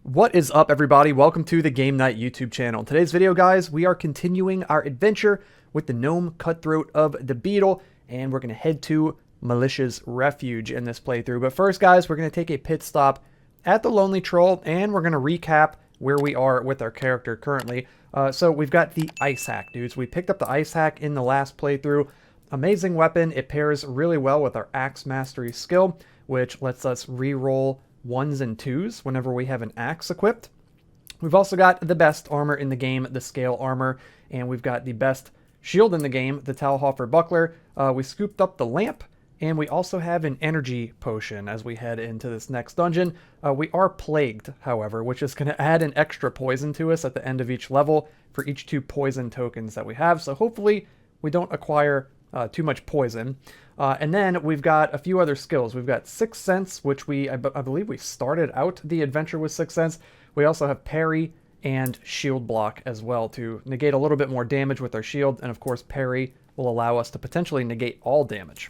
What is up, everybody? Welcome to the Game Night YouTube channel. In today's video, guys, we are continuing our adventure with the gnome cutthroat of the beetle, and we're going to head to Malicia's Refuge in this playthrough. But first, guys, we're going to take a pit stop at the Lonely Troll, and we're going to recap where we are with our character currently. So we've got the Ice Hack, dudes. We picked up the Ice Hack in the last playthrough. Amazing weapon. It pairs really well with our Axe Mastery skill, which lets us re-roll 1s and 2s whenever we have an axe equipped. We've also got the best armor in the game, the scale armor, and we've got the best shield in the game, the Talhofer buckler. We scooped up the lamp, and we also have an energy potion as we head into this next dungeon. We are plagued, however, which is going to add an extra poison to us at the end of each level for each 2 poison tokens that we have. So hopefully we don't acquire too much poison. And then we've got a few other skills. We've got Sixth Sense, which I believe we started out the adventure with Sixth Sense. We also have Parry and Shield Block as well to negate a little bit more damage with our shield. And of course, Parry will allow us to potentially negate all damage.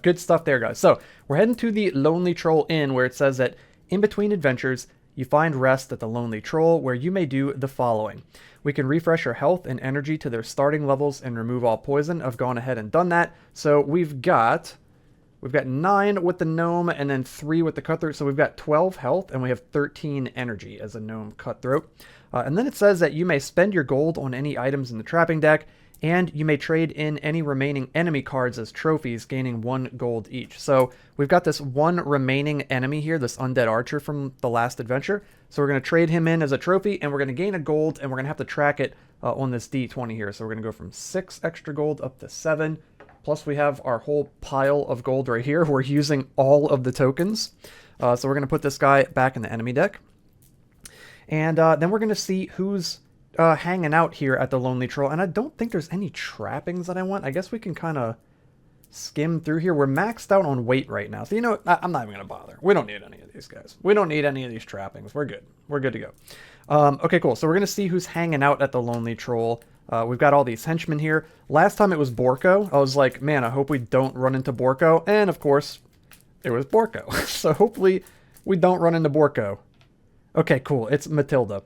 Good stuff there, guys. So we're heading to the Lonely Troll Inn, where it says that in between adventures, you find rest at the Lonely Troll, where you may do the following. We can refresh our health and energy to their starting levels and remove all poison. I've gone ahead and done that. So we've got 9 with the gnome and then 3 with the cutthroat. So we've got 12 health and we have 13 energy as a gnome cutthroat. And then it says that you may spend your gold on any items in the trapping deck, and you may trade in any remaining enemy cards as trophies, gaining 1 gold each. So we've got this one remaining enemy here, this undead archer from the last adventure. So we're going to trade him in as a trophy, and we're going to gain a gold, and we're going to have to track it on this D20 here. So we're going to go from 6 extra gold up to 7. Plus we have our whole pile of gold right here. We're using all of the tokens. So we're going to put this guy back in the enemy deck. And then we're going to see who's hanging out here at the Lonely Troll, and I don't think there's any trappings that I want. I guess we can kind of skim through here. We're maxed out on weight right now, so you know, I'm not even gonna bother. We don't need any of these guys. We don't need any of these trappings. We're good. We're good to go. Okay, cool. So we're gonna see who's hanging out at the Lonely Troll. We've got all these henchmen here. Last time it was Borko. I was like, man, I hope we don't run into Borko, and of course, it was Borko. So hopefully we don't run into Borko. Okay, cool. It's Matilda.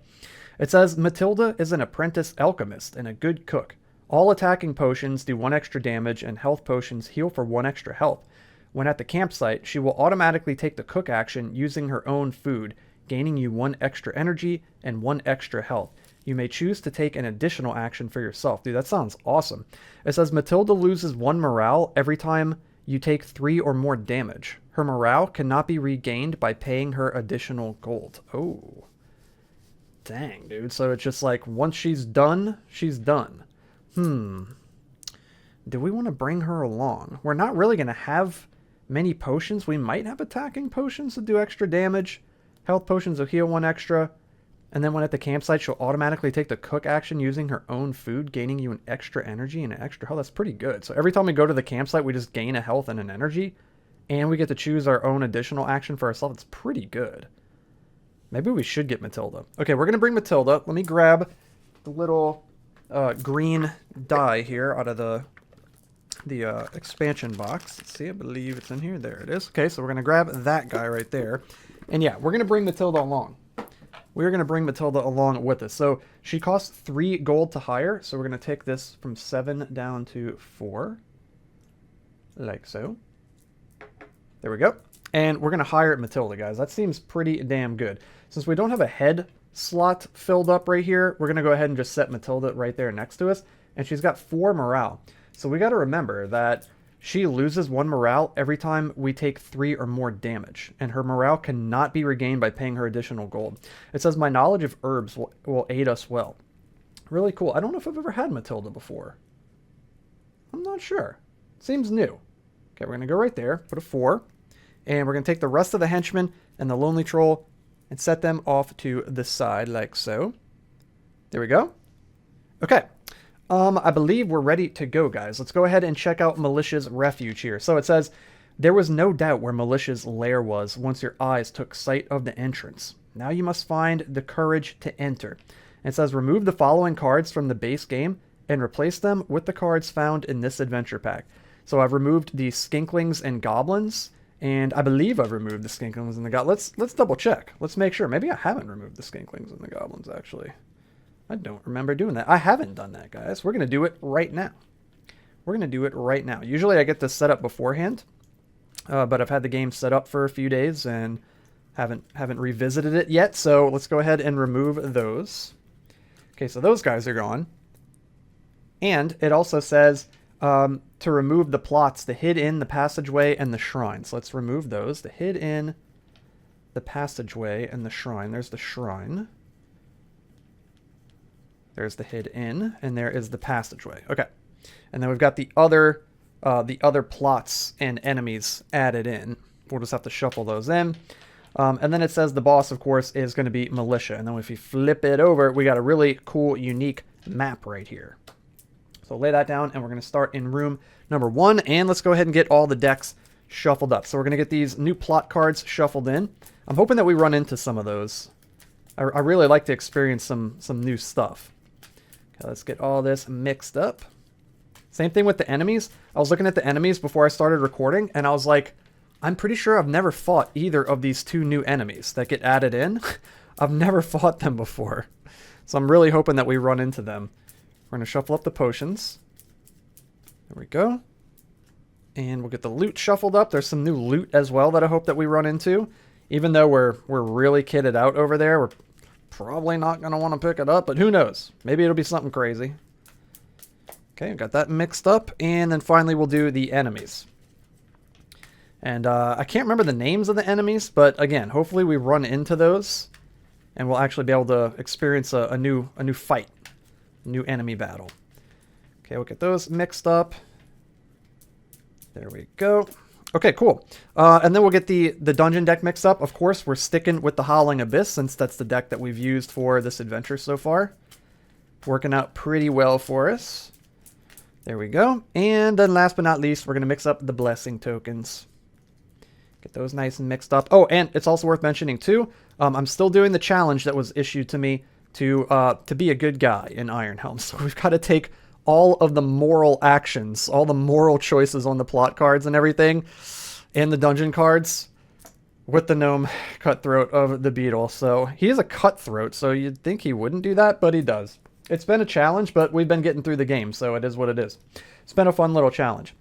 It says, Matilda is an apprentice alchemist and a good cook. All attacking potions do 1 extra damage, and health potions heal for 1 extra health. When at the campsite, she will automatically take the cook action using her own food, gaining you 1 extra energy and 1 extra health. You may choose to take an additional action for yourself. Dude, that sounds awesome. It says, Matilda loses 1 morale every time you take 3 or more damage. Her morale cannot be regained by paying her additional gold. Oh. Dang, dude. So it's just like, once she's done, she's done. Do we want to bring her along? We're not really going to have many potions. We might have attacking potions to do extra damage. Health potions will heal 1 extra. And then when at the campsite, she'll automatically take the cook action using her own food, gaining you an extra energy and an extra health. That's pretty good. So every time we go to the campsite, we just gain a health and an energy. And we get to choose our own additional action for ourselves. It's pretty good. Maybe we should get Matilda. Okay, we're going to bring Matilda. Let me grab the little green die here out of the expansion box. Let's see, I believe it's in here. There it is. Okay, so we're going to grab that guy right there. And yeah, we're going to bring Matilda along. We're going to bring Matilda along with us. So she costs 3 gold to hire. So we're going to take this from 7 down to 4. Like so. There we go. And we're going to hire Matilda, guys. That seems pretty damn good. Since we don't have a head slot filled up right here, we're going to go ahead and just set Matilda right there next to us. And she's got 4 morale. So we got to remember that she loses 1 morale every time we take 3 or more damage. And her morale cannot be regained by paying her additional gold. It says, my knowledge of herbs will aid us well. Really cool. I don't know if I've ever had Matilda before. I'm not sure. Seems new. Okay, we're going to go right there. Put a 4. And we're going to take the rest of the henchmen and the Lonely Troll and set them off to the side like so. There we go. Okay. I believe we're ready to go, guys. Let's go ahead and check out Malicia's Refuge here. So it says, there was no doubt where Malicia's lair was once your eyes took sight of the entrance. Now you must find the courage to enter. And it says, remove the following cards from the base game and replace them with the cards found in this adventure pack. So I've removed the Skinklings and Goblins, And I believe I've removed the skinklings and the goblins. Let's double check. Let's make sure. Maybe I haven't removed the skinklings and the goblins, actually. I don't remember doing that. I haven't done that, guys. We're going to do it right now. We're going to do it right now. Usually I get this set up beforehand, but I've had the game set up for a few days and haven't revisited it yet. So let's go ahead and remove those. Okay, so those guys are gone. And it also says to remove the plots, the hid in, the passageway, and the shrine. So let's remove those. The hid in, the passageway, and the shrine. There's the shrine. There's the hid in, and there is the passageway. Okay. And then we've got the other plots and enemies added in. We'll just have to shuffle those in. And then it says the boss, of course, is going to be Malicia. And then if you flip it over, we got a really cool, unique map right here. So lay that down, and we're going to start in room number 1. And let's go ahead and get all the decks shuffled up. So we're going to get these new plot cards shuffled in. I'm hoping that we run into some of those. I really like to experience some new stuff. Okay, let's get all this mixed up. Same thing with the enemies. I was looking at the enemies before I started recording, and I was like, I'm pretty sure I've never fought either of these 2 new enemies that get added in. I've never fought them before. So I'm really hoping that we run into them. We're going to shuffle up the potions. There we go. And we'll get the loot shuffled up. There's some new loot as well that I hope that we run into. Even though we're really kitted out over there, we're probably not going to want to pick it up, but who knows? Maybe it'll be something crazy. Okay, got that mixed up. And then finally we'll do the enemies. And I can't remember the names of the enemies, but again, hopefully we run into those and we'll actually be able to experience a new fight, a new enemy battle. Okay, we'll get those mixed up. There we go. Okay, cool. And then we'll get the dungeon deck mixed up. Of course, we're sticking with the Howling Abyss since that's the deck that we've used for this adventure so far. Working out pretty well for us. There we go. And then last but not least, we're going to mix up the blessing tokens. Get those nice and mixed up. Oh, and it's also worth mentioning too, I'm still doing the challenge that was issued to me to be a good guy in Iron Helm. So we've got to take all of the moral actions, all the moral choices on the plot cards and everything, and the dungeon cards with the gnome cutthroat of the beetle. So he is a cutthroat, so you'd think he wouldn't do that, but he does. It's been a challenge, but we've been getting through the game, so it is what it is. It's been a fun little challenge.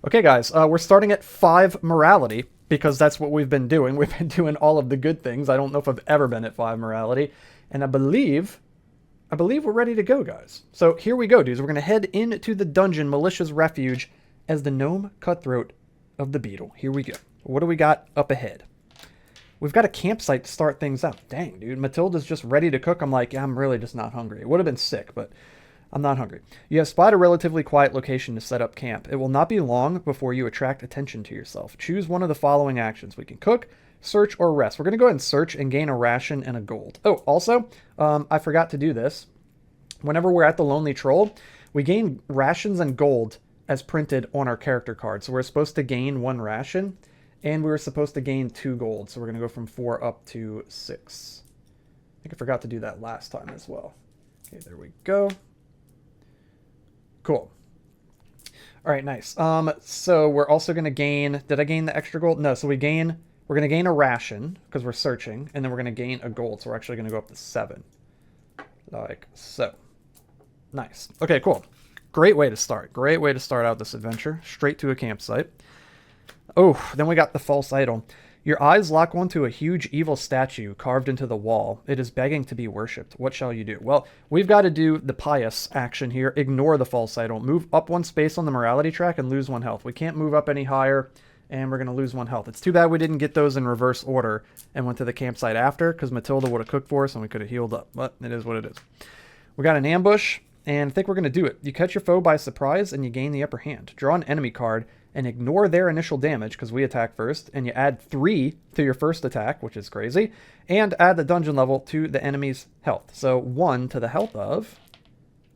Okay, guys, we're starting at 5 morality, because that's what we've been doing. We've been doing all of the good things. I don't know if I've ever been at 5 morality, and I believe we're ready to go, guys. So here we go, dudes. We're going to head into the dungeon, Malicia's Refuge, as the gnome cutthroat of the beetle. Here we go. What do we got up ahead? We've got a campsite to start things up. Dang, dude. Matilda's just ready to cook. I'm like, yeah, I'm really just not hungry. It would have been sick, but I'm not hungry. You have spotted a relatively quiet location to set up camp. It will not be long before you attract attention to yourself. Choose one of the following actions. We can cook, search, or rest. We're going to go ahead and search and gain a ration and a gold. Oh, also, I forgot to do this. Whenever we're at the Lonely Troll, we gain rations and gold as printed on our character card. So we're supposed to gain 1 ration, and we were supposed to gain 2 gold. So we're going to go from 4 up to 6. I think I forgot to do that last time as well. Okay, there we go. Cool. All right, nice. So we're also going to gain... Did I gain the extra gold? No, so we're going to gain a ration because we're searching, and then we're going to gain a gold. So we're actually going to go up to 7. Like so. Nice. Okay, cool. Great way to start. Great way to start out this adventure. Straight to a campsite. Oh, then we got the false idol. Your eyes lock onto a huge evil statue carved into the wall. It is begging to be worshipped. What shall you do? Well, we've got to do the pious action here. Ignore the false idol. Move up 1 space on the morality track and lose 1 health. We can't move up any higher, and we're going to lose 1 health. It's too bad we didn't get those in reverse order and went to the campsite after, because Matilda would have cooked for us and we could have healed up. But it is what it is. We got an ambush, and I think we're going to do it. You catch your foe by surprise, and you gain the upper hand. Draw an enemy card and ignore their initial damage, because we attack first, and you add 3 to your first attack, which is crazy, and add the dungeon level to the enemy's health. So 1 to the health of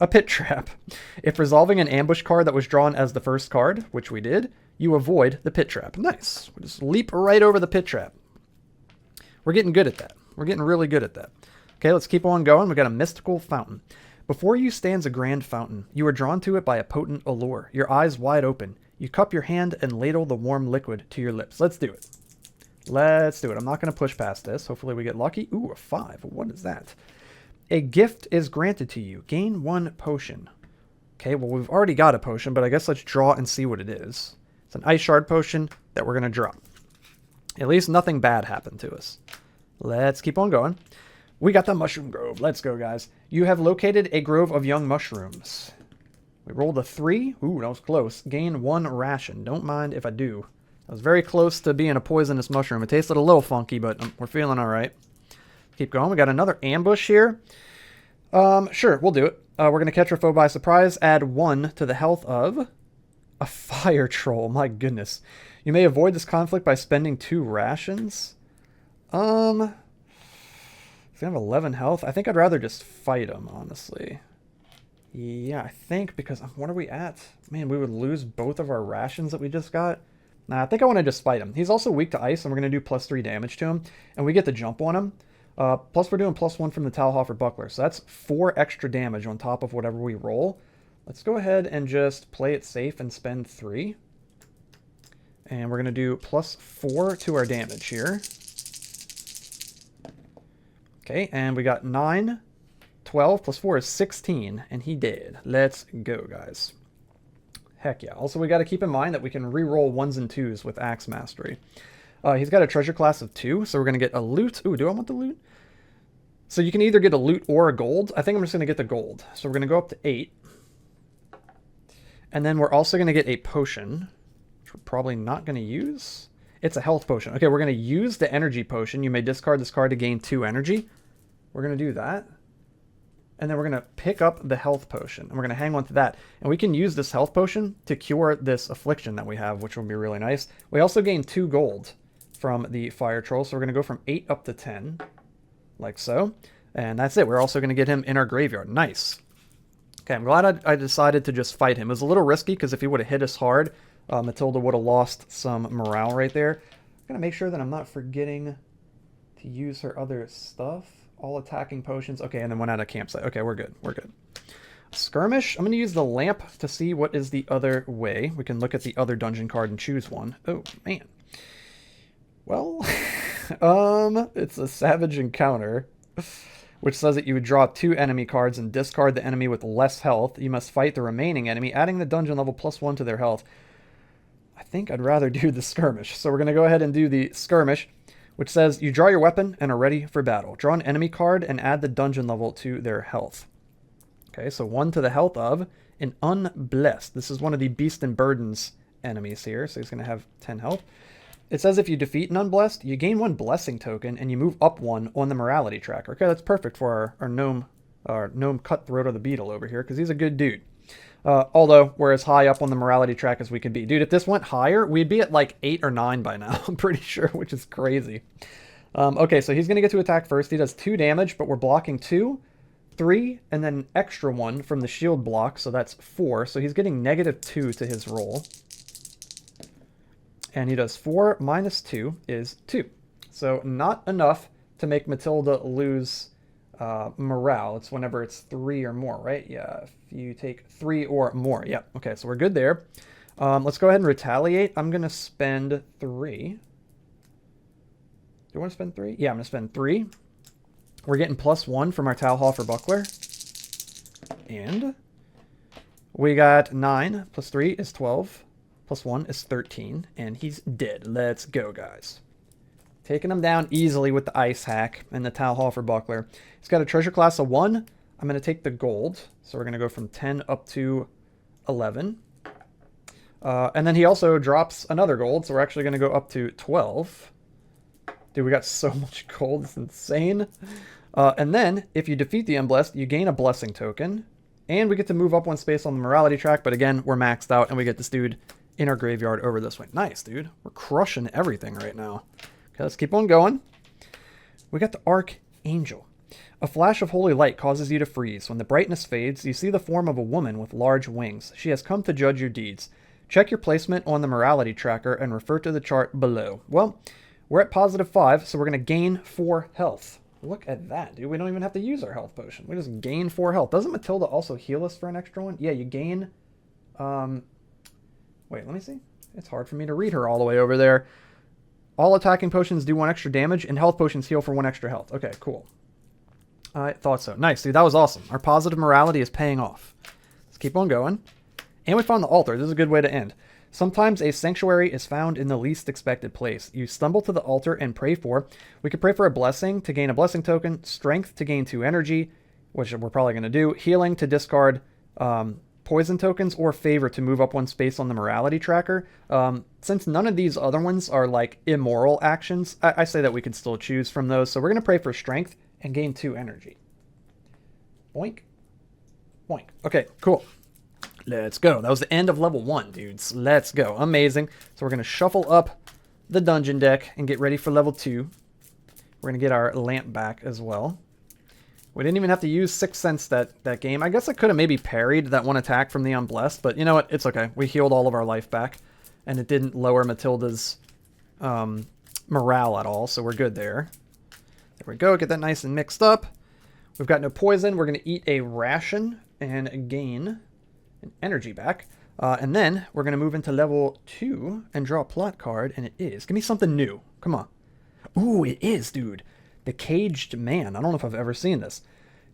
a pit trap. If resolving an ambush card that was drawn as the first card, which we did, you avoid the pit trap. Nice. We just leap right over the pit trap. We're getting good at that. We're getting really good at that. Okay, let's keep on going. We got a mystical fountain. Before you stands a grand fountain. You are drawn to it by a potent allure. Your eyes wide open. You cup your hand and ladle the warm liquid to your lips. Let's do it. Let's do it. I'm not going to push past this. Hopefully we get lucky. Ooh, a 5. What is that? A gift is granted to you. Gain 1 potion. Okay, well, we've already got a potion, but I guess let's draw and see what it is. It's an ice shard potion that we're going to drop. At least nothing bad happened to us. Let's keep on going. We got the mushroom grove. Let's go, guys. You have located a grove of young mushrooms. We rolled a 3. Ooh, that was close. Gain 1 ration. Don't mind if I do. I was very close to being a poisonous mushroom. It tasted a little funky, but we're feeling all right. Keep going. We got another ambush here. Sure, we'll do it. We're going to catch our foe by surprise. Add 1 to the health of a fire troll. My goodness. You may avoid this conflict by spending 2 rations. He's going to have 11 health. I think I'd rather just fight him, honestly. Yeah, I think, because what are we at? Man, we would lose both of our rations that we just got. Nah, I think I want to just fight him. He's also weak to ice, and we're going to do +3 damage to him. And we get the jump on him. Plus we're doing +1 from the Talhoffer Buckler. So that's 4 extra damage on top of whatever we roll. Let's go ahead and just play it safe and spend 3. And we're going to do +4 to our damage here. Okay, and we got 9, 12, +4 is 16, and he did. Let's go, guys. Heck yeah. Also, we got to keep in mind that we can re-roll 1s and 2s with Axe Mastery. He's got a treasure class of 2, so we're going to get a loot. Ooh, do I want the loot? So you can either get a loot or a gold. I think I'm just going to get the gold. So we're going to go up to 8. And then we're also going to get a potion, which we're probably not going to use. It's a health potion. Okay, we're going to use the energy potion. You may discard this card to gain 2 energy. We're going to do that. And then we're going to pick up the health potion. And we're going to hang on to that. And we can use this health potion to cure this affliction that we have, which will be really nice. We also gain 2 gold from the fire troll. So we're going to go from 8 up to 10. Like so. And that's it. We're also going to get him in our graveyard. Nice. Okay, I'm glad I decided to just fight him. It was a little risky because if he would have hit us hard, Matilda would have lost some morale right there. I'm going to make sure that I'm not forgetting to use her other stuff. All attacking potions. Okay, and then went out of campsite. Okay, we're good. We're good. Skirmish. I'm going to use the lamp to see what is the other way. We can look at the other dungeon card and choose one. Oh, man. Well, it's a savage encounter, which says that you would draw 2 enemy cards and discard the enemy with less health. You must fight the remaining enemy, adding the dungeon level +1 to their health. I think I'd rather do the skirmish. So we're going to go ahead and do the skirmish, which says you draw your weapon and are ready for battle. Draw an enemy card and add the dungeon level to their health. Okay, so 1 to the health of an unblessed. This is one of the Beast and Burdens enemies here, so he's going to have 10 health. It says if you defeat an unblessed, you gain 1 blessing token and you move up 1 on the morality tracker. Okay, that's perfect for our gnome cutthroat of the beetle over here, because he's a good dude. Although we're as high up on the morality track as we can be. Dude, if this went higher, we'd be at like 8 or 9 by now, I'm pretty sure, which is crazy. Okay, so he's going to get to attack first. He does 2 damage, but we're blocking 2, 3, and then an extra 1 from the shield block, so that's 4. So he's getting -2 to his roll. And he does 4 minus 2 is 2. So not enough to make Matilda lose morale. It's whenever it's 3 or more, right? Yeah, if you take 3 or more. Yep. Okay, so we're good there. Let's go ahead and retaliate. I'm going to spend 3. Do you want to spend 3? Yeah, I'm going to spend 3. We're getting +1 from our Talhoffer Buckler. And we got 9 plus 3 is 12. +1 is 13. And he's dead. Let's go, guys. Taking him down easily with the Ice Hack and the Talhoffer Buckler. He's got a treasure class of 1. I'm going to take the gold. So we're going to go from 10 up to 11. And then he also drops another gold. So we're actually going to go up to 12. Dude, we got so much gold. It's insane. And then, if you defeat the Unblessed, you gain a blessing token. And we get to move up 1 space on the morality track. But again, we're maxed out. And we get this dude in our graveyard over this way. Nice, dude. We're crushing everything right now. Okay, let's keep on going. We got the Archangel. A flash of holy light causes you to freeze. When the brightness fades, you see the form of a woman with large wings. She has come to judge your deeds. Check your placement on the morality tracker and refer to the chart below. Well, we're at +5, so we're going to gain 4 health. Look at that, dude. We don't even have to use our health potion. We just gain 4 health. Doesn't Matilda also heal us for an extra 1? Yeah, you gain... Wait, let me see. It's hard for me to read her all the way over there. All attacking potions do 1 extra damage, and health potions heal for 1 extra health. Okay, cool. I thought so. Nice, dude. That was awesome. Our positive morality is paying off. Let's keep on going. And we found the altar. This is a good way to end. Sometimes a sanctuary is found in the least expected place. You stumble to the altar and pray for. We could pray for a blessing to gain a blessing token, strength to gain 2 energy, which we're probably going to do, healing to discard poison tokens, or favor to move up 1 space on the morality tracker. Since none of these other ones are like immoral actions, I say that we could still choose from those. So we're going to pray for strength and gain 2 energy. Boink. Boink. Okay, cool. Let's go. That was the end of level 1, dudes. Let's go. Amazing. So we're going to shuffle up the dungeon deck and get ready for level 2. We're going to get our lamp back as well. We didn't even have to use 6th Sense that game. I guess I could have maybe parried that 1 attack from the Unblessed, but you know what? It's okay. We healed all of our life back, and it didn't lower Matilda's morale at all, so we're good there. There we go. Get that nice and mixed up. We've got no poison. We're going to eat a ration and gain an energy back. And then we're going to move into level 2 and draw a plot card, and it is... Give me something new. Come on. Ooh, it is, dude. The Caged Man. I don't know if I've ever seen this.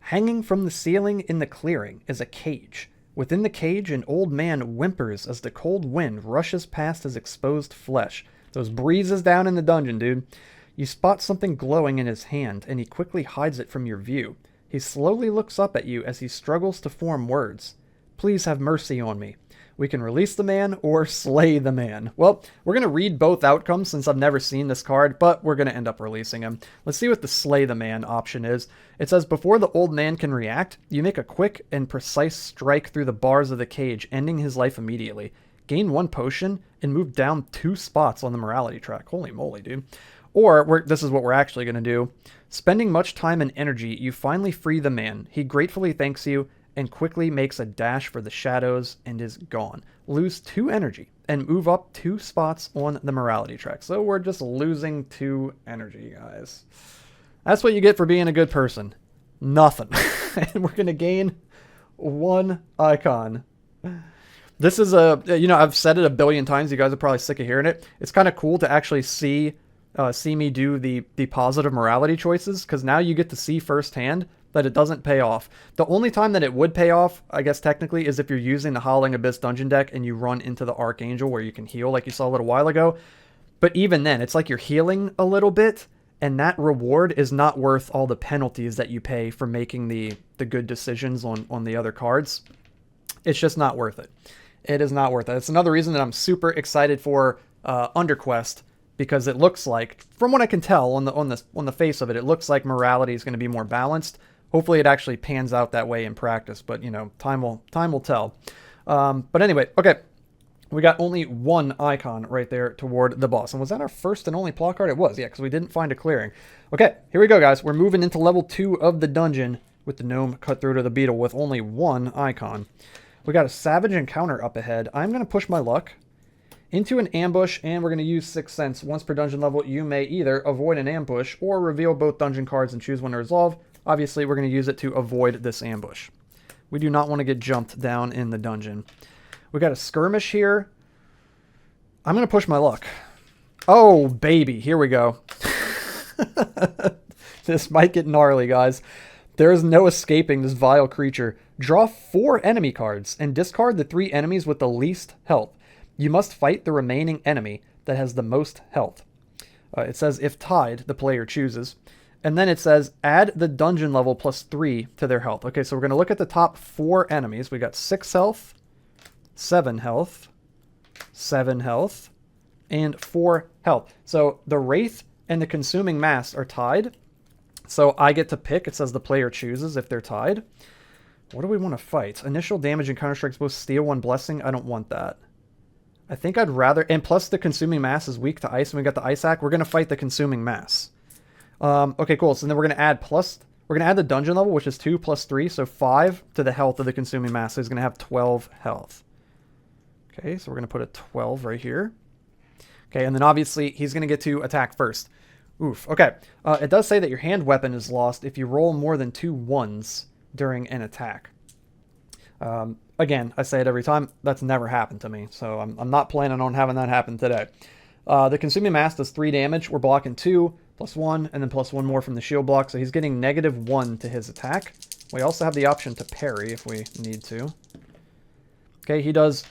Hanging from the ceiling in the clearing is a cage. Within the cage, an old man whimpers as the cold wind rushes past his exposed flesh. Those breezes down in the dungeon, dude. You spot something glowing in his hand, and he quickly hides it from your view. He slowly looks up at you as he struggles to form words. Please have mercy on me. We can release the man or slay the man. Well, we're going to read both outcomes since I've never seen this card, but we're going to end up releasing him. Let's see what the slay the man option is. It says, before the old man can react, you make a quick and precise strike through the bars of the cage, ending his life immediately. Gain 1 potion and move down 2 spots on the morality track. Holy moly, dude. Or, this is what we're actually going to do. Spending much time and energy, you finally free the man. He gratefully thanks you and quickly makes a dash for the shadows and is gone. Lose 2 energy and move up 2 spots on the morality track. So we're just losing 2 energy, guys. That's what you get for being a good person. Nothing. And we're going to gain 1 icon. This is I've said it a billion times. You guys are probably sick of hearing it. It's kind of cool to actually see me do the positive morality choices, because now you get to see firsthand that it doesn't pay off. The only time that it would pay off, I guess technically, is if you're using the Howling Abyss dungeon deck and you run into the Archangel where you can heal like you saw a little while ago. But even then, it's like you're healing a little bit, and that reward is not worth all the penalties that you pay for making the good decisions on the other cards. It's just not worth it. It is not worth it. It's another reason that I'm super excited for Underquest, because it looks like, from what I can tell on the face of it, it looks like morality is going to be more balanced. Hopefully it actually pans out that way in practice, but time will tell. But anyway, okay. We got only 1 icon right there toward the boss. And was that our first and only plot card? It was, yeah, because we didn't find a clearing. Okay, here we go, guys. We're moving into level 2 of the dungeon with the gnome cutthroat of the beetle with only 1 icon. We got a savage encounter up ahead. I'm going to push my luck into an ambush, and we're going to use 6th Sense. Once per dungeon level, you may either avoid an ambush or reveal both dungeon cards and choose one to resolve. Obviously, we're going to use it to avoid this ambush. We do not want to get jumped down in the dungeon. We got a skirmish here. I'm going to push my luck. Oh, baby. Here we go. This might get gnarly, guys. There is no escaping this vile creature. Draw 4 enemy cards and discard the 3 enemies with the least health. You must fight the remaining enemy that has the most health. It says, if tied, the player chooses. And then it says, add the dungeon level plus 3 to their health. Okay, so we're going to look at the top 4 enemies. We got 6 health, 7 health, 7 health, and 4 health. So the Wraith and the Consuming Mass are tied. So I get to pick. It says the player chooses if they're tied. What do we want to fight? Initial damage and counter strikes both steal 1 blessing. I don't want that. I think I'd rather... And plus the Consuming Mass is weak to ice, and we got the Ice Hack. We're going to fight the Consuming Mass. Okay, cool. So then we're going to add We're going to add the dungeon level, which is 2 plus 3, so 5 to the health of the Consuming Mass. So he's going to have 12 health. Okay, so we're going to put a 12 right here. Okay, and then obviously he's going to get to attack first. Oof. Okay, it does say that your hand weapon is lost if you roll more than 2 ones during an attack. Again, I say it every time. That's never happened to me, so I'm not planning on having that happen today. The consuming mass does 3 damage. We're blocking 2, +1, and then +1 more from the shield block. So he's getting -1 to his attack. We also have the option to parry if we need to. Okay, he does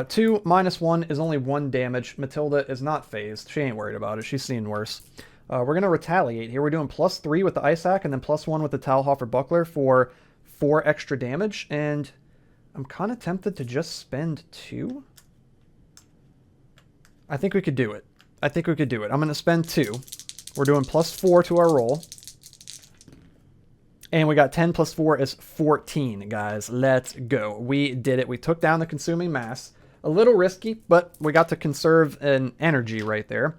2 -1 is only 1 damage. Matilda is not phased. She ain't worried about it. She's seen worse. We're going to retaliate here. We're doing +3 with the Ice Hack and then +1 with the Talhofer Buckler for 4 extra damage. And I'm kind of tempted to just spend 2. I think we could do it. I'm going to spend 2. We're doing +4 to our roll. And we got 10 + 4 is 14, guys. Let's go. We did it. We took down the consuming mass. A little risky, but we got to conserve an energy right there.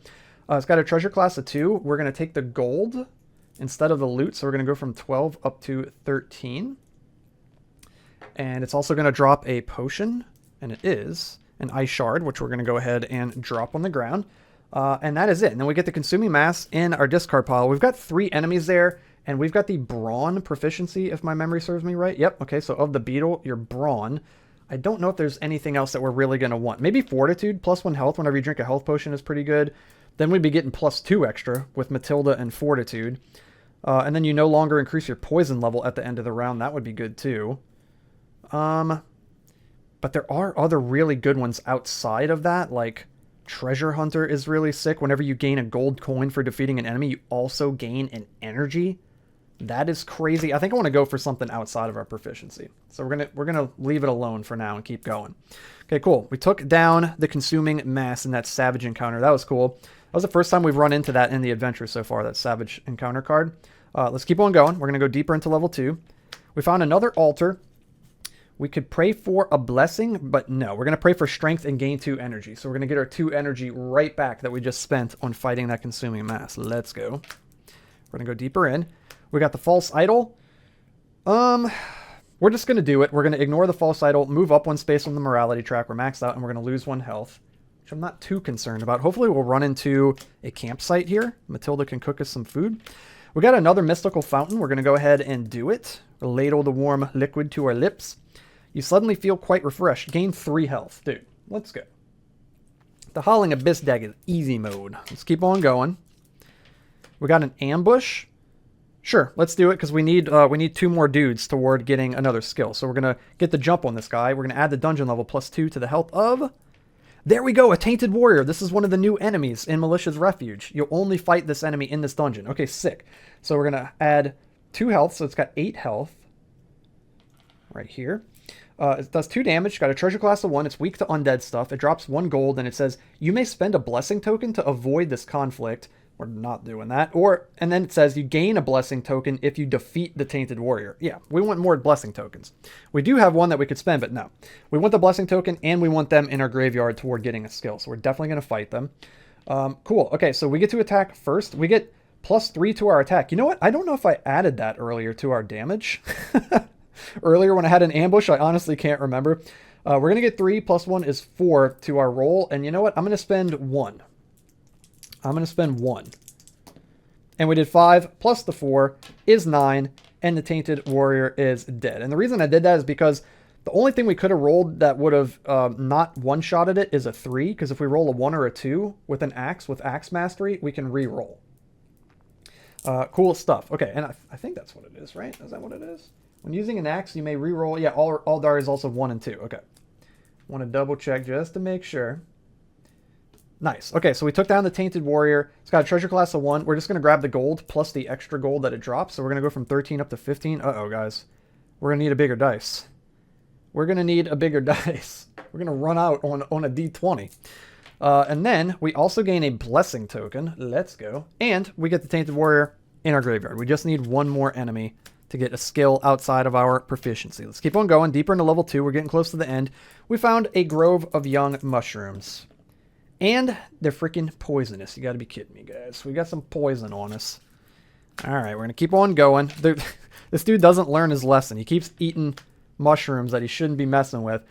It's got a treasure class of 2. We're going to take the gold instead of the loot. So we're going to go from 12 up to 13. And it's also going to drop a potion. And it is an ice shard, which we're going to go ahead and drop on the ground. And that is it. And then we get the consuming mass in our discard pile. We've got 3 enemies there. And we've got the brawn proficiency, if my memory serves me right. Yep. Okay, so of the beetle, your brawn. I don't know if there's anything else that we're really going to want. Maybe fortitude, +1 health whenever you drink a health potion is pretty good. Then we'd be getting +2 extra with Matilda and fortitude. And then you no longer increase your poison level at the end of the round. That would be good too. But there are other really good ones outside of that, like Treasure Hunter is really sick. Whenever you gain a gold coin for defeating an enemy, you also gain an energy. That is crazy. I think I want to go for something outside of our proficiency. So we're gonna leave it alone for now and keep going. Okay, cool. We took down the consuming mass in that savage encounter. That was cool. That was the first time we've run into that in the adventure so far, that savage encounter card. Let's keep on going. We're gonna go deeper into level 2. We found another altar. We could pray for a blessing, but no. We're going to pray for strength and gain 2 energy. So we're going to get our 2 energy right back that we just spent on fighting that consuming mass. Let's go. We're going to go deeper in. We got the false idol. We're just going to do it. We're going to ignore the false idol, move up 1 space on the morality track. We're maxed out, and we're going to lose 1 health, which I'm not too concerned about. Hopefully we'll run into a campsite here. Matilda can cook us some food. We got another mystical fountain. We're going to go ahead and do it. Ladle the warm liquid to our lips. You suddenly feel quite refreshed. Gain 3 health. Dude, let's go. The Howling Abyss deck is easy mode. Let's keep on going. We got an ambush. Sure, let's do it because we need 2 more dudes toward getting another skill. So we're going to get the jump on this guy. We're going to add the dungeon level +2 to the health of... There we go, a Tainted Warrior. This is one of the new enemies in Malicia's Refuge. You'll only fight this enemy in this dungeon. Okay, sick. So we're going to add 2 health, so it's got 8 health. Right here. It does 2 damage, got a treasure class of 1, it's weak to undead stuff, it drops 1 gold, and it says, you may spend a blessing token to avoid this conflict. We're not doing that. And then it says, you gain a blessing token if you defeat the Tainted Warrior. Yeah, we want more blessing tokens. We do have one that we could spend, but no. We want the blessing token, and we want them in our graveyard toward getting a skill, so we're definitely going to fight them. Cool, okay, so we get to attack first. We get +3 to our attack. You know what? I don't know if I added that earlier to our damage. Earlier when I had an ambush, I honestly can't remember. We're going to get 3 +1 is 4 to our roll. And you know what? I'm going to spend 1. And we did 5 plus the 4 is 9. And the Tainted Warrior is dead. And the reason I did that is because the only thing we could have rolled that would have not one-shotted it is a 3. Because if we roll a 1 or a 2 with an axe, with Axe Mastery, we can re-roll. Cool stuff. Okay, and I think that's what it is, right? Is that what it is? When using an axe, you may re-roll. Yeah, all Dar is also 1 and 2. Okay. Want to double check just to make sure. Nice. Okay, so we took down the Tainted Warrior. It's got a treasure class of 1. We're just going to grab the gold plus the extra gold that it drops. So we're going to go from 13 up to 15. Uh-oh, guys. We're going to need a bigger dice. We're going to run out on a D20. And then we also gain a blessing token. Let's go. And we get the Tainted Warrior in our graveyard. We just need 1 more enemy to get a skill outside of our proficiency. Let's keep on going. Deeper into level 2. We're getting close to the end. We found a grove of young mushrooms. And they're freaking poisonous. You gotta be kidding me, guys. We got some poison on us. Alright, we're gonna keep on going. This dude doesn't learn his lesson. He keeps eating mushrooms that he shouldn't be messing with.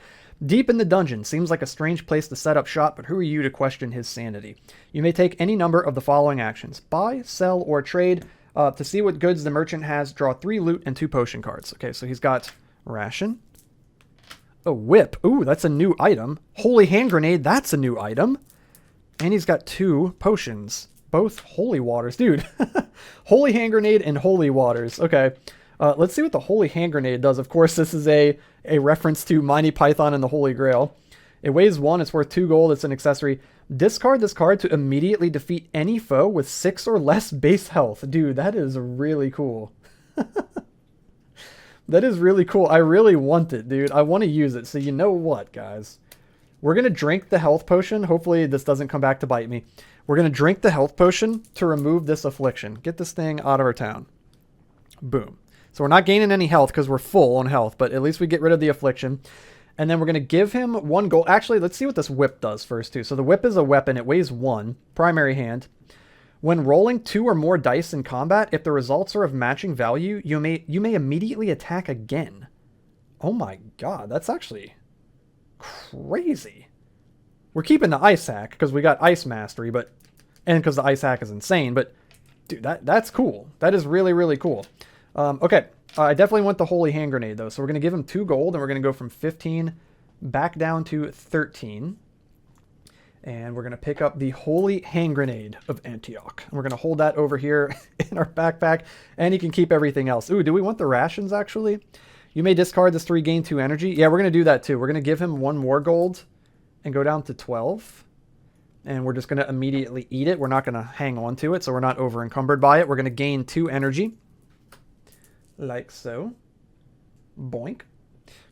Deep in the dungeon. Seems like a strange place to set up shop, but who are you to question his sanity? You may take any number of the following actions. Buy, sell, or trade. To see what goods the merchant has, draw 3 loot and 2 potion cards. Okay, so he's got ration. A whip. Ooh, that's a new item. Holy hand grenade, that's a new item. And he's got 2 potions. Both holy waters. Dude, holy hand grenade and holy waters. Okay, let's see what the holy hand grenade does. Of course, this is a reference to Monty Python and the Holy Grail. It weighs 1. It's worth 2 gold. It's an accessory. Discard this card to immediately defeat any foe with 6 or less base health. Dude, that is really cool. That is really cool. I really want it, dude. I want to use it. So you know what, guys? We're going to drink the health potion. Hopefully this doesn't come back to bite me. We're going to drink the health potion to remove this affliction. Get this thing out of our town. Boom. So we're not gaining any health because we're full on health, but at least we get rid of the affliction. And then we're going to give him 1 gold. Actually, let's see what this whip does first, too. So the whip is a weapon. It weighs 1. Primary hand. When rolling 2 or more dice in combat, if the results are of matching value, you may immediately attack again. Oh my god, that's actually crazy. We're keeping the ice hack because we got ice mastery, and because the ice hack is insane. But dude, that's cool. That is really, really cool. Okay, I definitely want the holy hand grenade though. So we're gonna give him 2 gold, and we're gonna go from 15 back down to 13. And we're going to pick up the Holy Hand Grenade of Antioch. And we're going to hold that over here in our backpack. And you can keep everything else. Ooh, do we want the rations, actually? You may discard this to regain 2 energy. Yeah, we're going to do that, too. We're going to give him 1 more gold and go down to 12. And we're just going to immediately eat it. We're not going to hang on to it, so we're not over encumbered by it. We're going to gain 2 energy. Like so. Boink.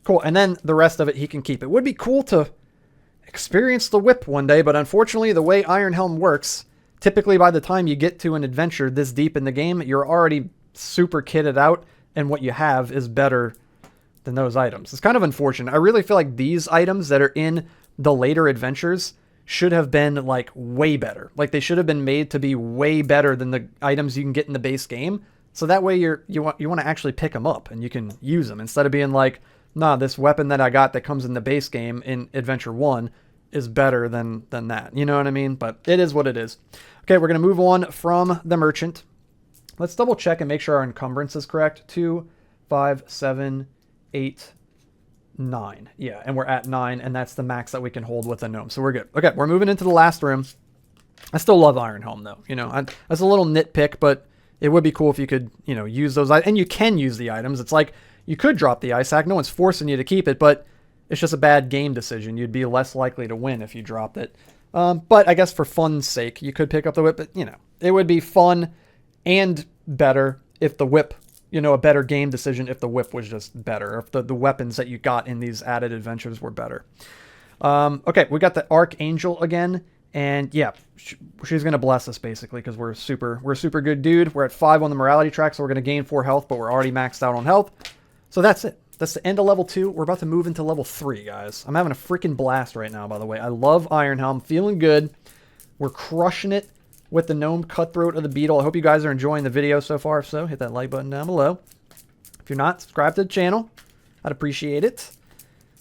Cool. And then the rest of it, he can keep. It would be cool to experience the whip one day, but unfortunately the way Iron Helm works, typically by the time you get to an adventure this deep in the game, you're already super kitted out, and what you have is better than those items. It's kind of unfortunate. I really feel like these items that are in the later adventures should have been like way better. Like they should have been made to be way better than the items you can get in the base game. So that way you want to actually pick them up and you can use them instead of being like, nah, this weapon that I got that comes in the base game in Adventure 1 is better than that. You know what I mean? But it is what it is. Okay, we're going to move on from the merchant. Let's double check and make sure our encumbrance is correct. 2, 5, 7, 8, 9. Yeah, and we're at 9, and that's the max that we can hold with a gnome. So we're good. Okay, we're moving into the last room. I still love Iron Helm, though. You know, that's a little nitpick, but it would be cool if you could, you know, use those. And you can use the items. It's like, you could drop the ice hack. No one's forcing you to keep it, but it's just a bad game decision. You'd be less likely to win if you dropped it. But I guess for fun's sake, you could pick up the whip. But, you know, it would be fun and better if the whip, you know, a better game decision if the whip was just better. If the weapons that you got in these added adventures were better. Okay, we got the Archangel again. And yeah, she's going to bless us basically because we're a super good dude. We're at 5 on the morality track, so we're going to gain 4 health, but we're already maxed out on health. So that's it. That's the end of level 2. We're about to move into level 3, guys. I'm having a freaking blast right now, by the way. I love Iron Helm. Feeling good. We're crushing it with the Gnome Cutthroat of the Beetle. I hope you guys are enjoying the video so far. If so, hit that like button down below. If you're not, subscribe to the channel. I'd appreciate it.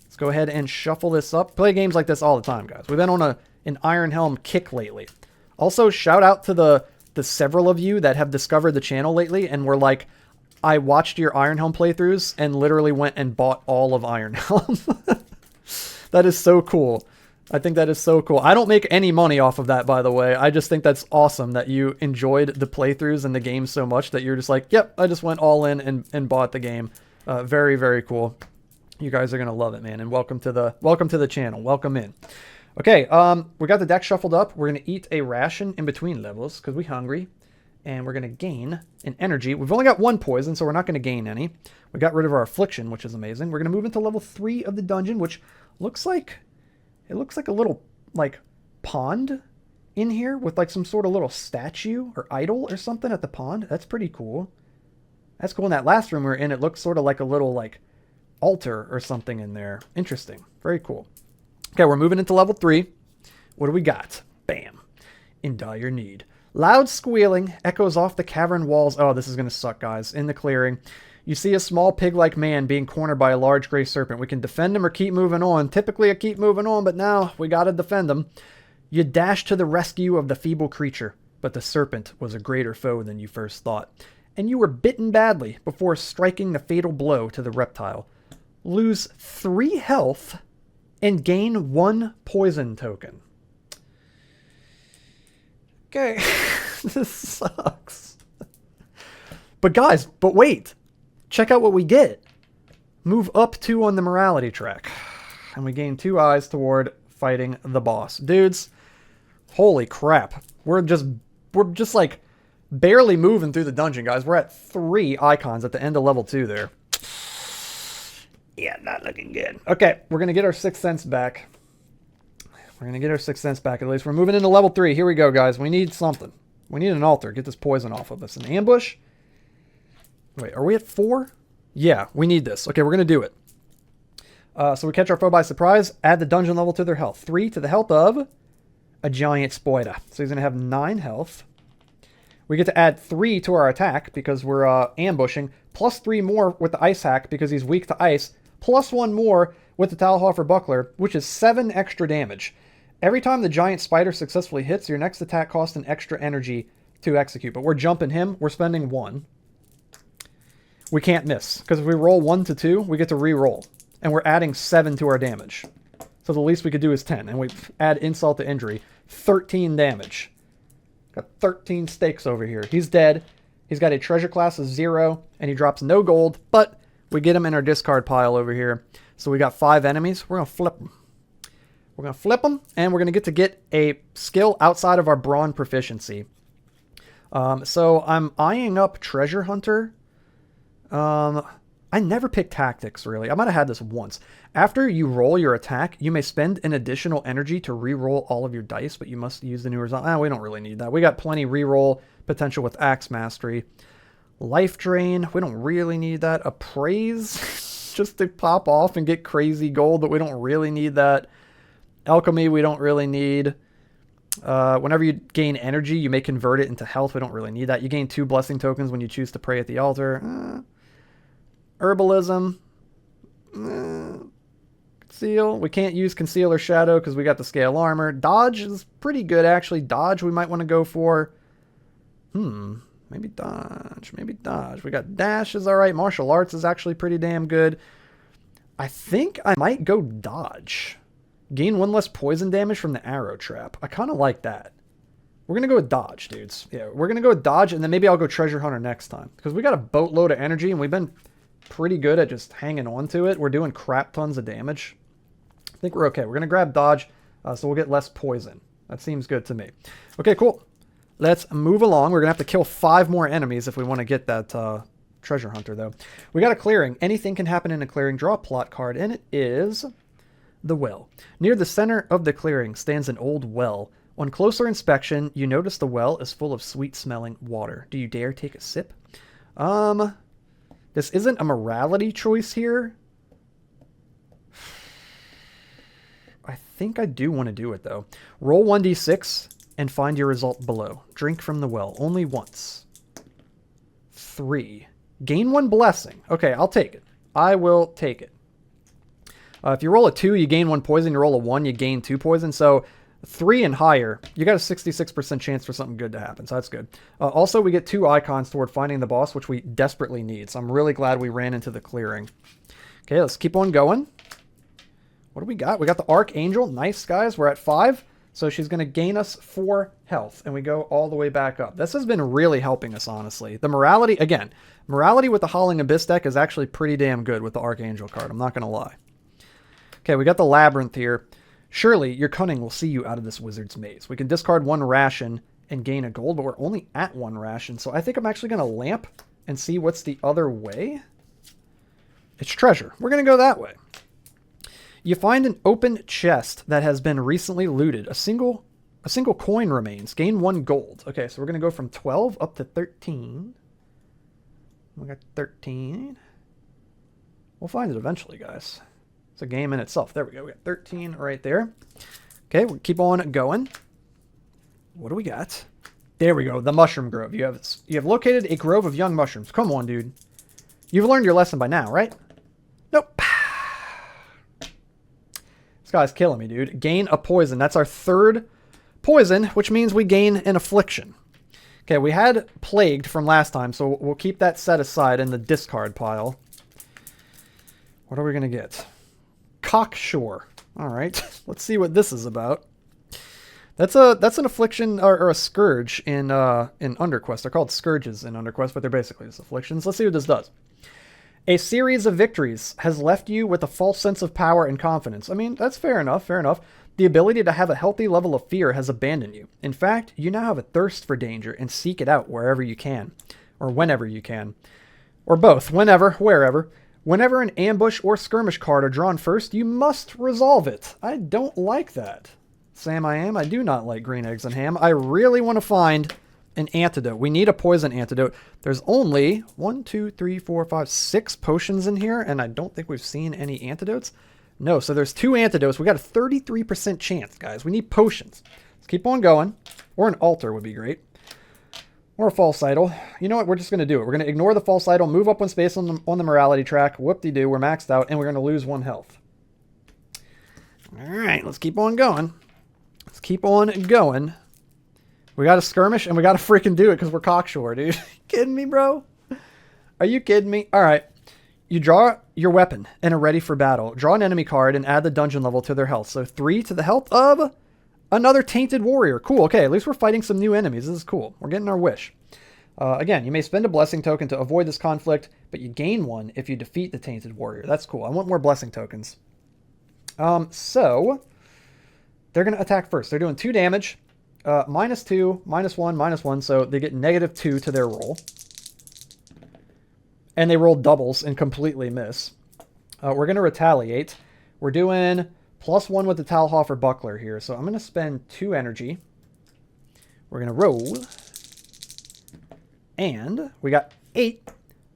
Let's go ahead and shuffle this up. Play games like this all the time, guys. We've been on an Iron Helm kick lately. Also, shout out to the several of you that have discovered the channel lately and were like, I watched your Iron Helm playthroughs and literally went and bought all of Iron Helm. That is so cool. I think that is so cool. I don't make any money off of that, by the way. I just think that's awesome that you enjoyed the playthroughs and the game so much that you're just like, yep, I just went all in and bought the game. Very, very cool. You guys are going to love it, man. And welcome to the channel. Welcome in. Okay, we got the deck shuffled up. We're going to eat a ration in between levels because we're hungry. And we're going to gain an energy. We've only got 1 poison, so we're not going to gain any. We got rid of our affliction, which is amazing. We're going to move into level 3 of the dungeon, which looks like a little like pond in here with like some sort of little statue or idol or something at the pond. That's pretty cool. That's cool. In that last room we were in, it looks sort of like a little like altar or something in there. Interesting. Very cool. Okay, we're moving into level 3. What do we got? Bam. In dire need. Loud squealing echoes off the cavern walls. Oh, this is going to suck, guys. In the clearing, you see a small pig-like man being cornered by a large gray serpent. We can defend him or keep moving on. Typically, I keep moving on, but now we got to defend him. You dash to the rescue of the feeble creature, but the serpent was a greater foe than you first thought, and you were bitten badly before striking the fatal blow to the reptile. Lose 3 health and gain 1 poison token. Okay. This sucks. But guys, but wait. Check out what we get. Move up 2 on the morality track. And we gain 2 eyes toward fighting the boss. Dudes, holy crap. We're just like barely moving through the dungeon, guys. We're at 3 icons at the end of level 2 there. Yeah, not looking good. Okay, we're going to get our 6th sense back. We're going to get our 6th sense back at least. We're moving into level 3. Here we go, guys. We need something. We need an altar. Get this poison off of us. An ambush? Wait, are we at 4? Yeah, we need this. Okay, we're going to do it. So we catch our foe by surprise. Add the dungeon level to their health. 3 to the health of a giant spider. So he's going to have 9 health. We get to add 3 to our attack because we're ambushing. Plus 3 more with the ice hack because he's weak to ice. Plus 1 more with the Talhofer buckler, which is 7 extra damage. Every time the giant spider successfully hits, your next attack costs an extra energy to execute. But we're jumping him. We're spending 1. We can't miss, because if we roll 1 to 2, we get to re-roll. And we're adding 7 to our damage. So the least we could do is 10. And we add insult to injury. 13 damage. Got 13 stakes over here. He's dead. He's got a treasure class of 0, and he drops no gold, but we get him in our discard pile over here. So we got 5 enemies. We're going to flip them. We're going to flip them, and we're going to get a skill outside of our brawn proficiency. So I'm eyeing up Treasure Hunter. I never picked tactics, really. I might have had this once. After you roll your attack, you may spend an additional energy to re-roll all of your dice, but you must use the new result. We don't really need that. We got plenty re-roll potential with Axe Mastery. Life Drain, we don't really need that. Appraise, just to pop off and get crazy gold, but we don't really need that. Alchemy, we don't really need. Whenever you gain energy, you may convert it into health. We don't really need that. You gain 2 blessing tokens when you choose to pray at the altar. Herbalism. Conceal. We can't use Conceal or Shadow because we got the Scale Armor. Dodge is pretty good, actually. Dodge we might want to go for. Maybe Dodge. Maybe Dodge. We got Dash is alright. Martial Arts is actually pretty damn good. I think I might go Dodge. Gain 1 less poison damage from the arrow trap. I kind of like that. We're going to go with Dodge, dudes. Yeah, we're going to go with Dodge, and then maybe I'll go Treasure Hunter next time. Because we got a boatload of energy, and we've been pretty good at just hanging on to it. We're doing crap tons of damage. I think we're okay. We're going to grab Dodge, so we'll get less poison. That seems good to me. Okay, cool. Let's move along. We're going to have to kill 5 more enemies if we want to get that Treasure Hunter, though. We got a clearing. Anything can happen in a clearing. Draw a plot card, and it is the well. Near the center of the clearing stands an old well. On closer inspection, you notice the well is full of sweet-smelling water. Do you dare take a sip? This isn't a morality choice here. I think I do want to do it, though. Roll 1d6 and find your result below. Drink from the well. Only once. 3. Gain 1 blessing. Okay, I'll take it. I will take it. If you roll a 2, you gain 1 poison. You roll a 1, you gain 2 poison. So 3 and higher, you got a 66% chance for something good to happen. So that's good. Also, we get 2 icons toward finding the boss, which we desperately need. So I'm really glad we ran into the clearing. Okay, let's keep on going. What do we got? We got the Archangel. Nice, guys. We're at 5. So she's going to gain us 4 health. And we go all the way back up. This has been really helping us, honestly. The morality, again, morality with the Howling Abyss deck is actually pretty damn good with the Archangel card. I'm not going to lie. Okay, we got the Labyrinth here. Surely your cunning will see you out of this wizard's maze. We can discard 1 ration and gain a gold, but we're only at 1 ration. So I think I'm actually going to lamp and see what's the other way. It's treasure. We're going to go that way. You find an open chest that has been recently looted. A single coin remains. Gain 1 gold. Okay, so we're going to go from 12 up to 13. We got 13. We'll find it eventually, guys. It's a game in itself. There we go. We got 13 right there. Okay, we'll keep on going. What do we got? There we go. The mushroom grove. You have located a grove of young mushrooms. Come on, dude. You've learned your lesson by now, right? Nope. This guy's killing me, dude. Gain a poison. That's our 3rd poison, which means we gain an affliction. Okay, we had plagued from last time, so we'll keep that set aside in the discard pile. What are we going to get? Cockshore. All right, let's see what this is about. That's an affliction or a scourge in Underquest. They're called scourges in Underquest, but they're basically just afflictions. Let's see what this does. A series of victories has left you with a false sense of power and confidence. I mean, that's fair enough, fair enough. The ability to have a healthy level of fear has abandoned you. In fact, you now have a thirst for danger and seek it out wherever you can. Or whenever you can. Or both. Whenever, wherever. Whenever an ambush or skirmish card are drawn first, you must resolve it. I don't like that. Sam, I do not like green eggs and ham. I really want to find an antidote. We need a poison antidote. There's only 1, 2, 3, 4, 5, 6 potions in here, and I don't think we've seen any antidotes. No, so there's 2 antidotes. We got a 33% chance, guys. We need potions. Let's keep on going. Or an altar would be great. Or a false idol. You know what? We're just going to do it. We're going to ignore the false idol, move up one space on the morality track. Whoop-de-doo. We're maxed out, and we're going to lose 1 health. All right, let's keep on going. Let's keep on going. We got to skirmish, and we got to freaking do it because we're cocksure, dude. Kidding me, bro? Are you kidding me? All right. You draw your weapon and are ready for battle. Draw an enemy card and add the dungeon level to their health. So 3 to the health of another tainted warrior. Cool. Okay, at least we're fighting some new enemies. This is cool. We're getting our wish. Again, you may spend a blessing token to avoid this conflict, but you gain 1 if you defeat the tainted warrior. That's cool. I want more blessing tokens. So they're going to attack first. They're doing 2 damage. -2, -1, -1, so they get -2 to their roll. And they roll doubles and completely miss. We're going to retaliate. We're doing +1 with the Talhofer Buckler here, so I'm going to spend 2 energy. We're going to roll. And we got 8,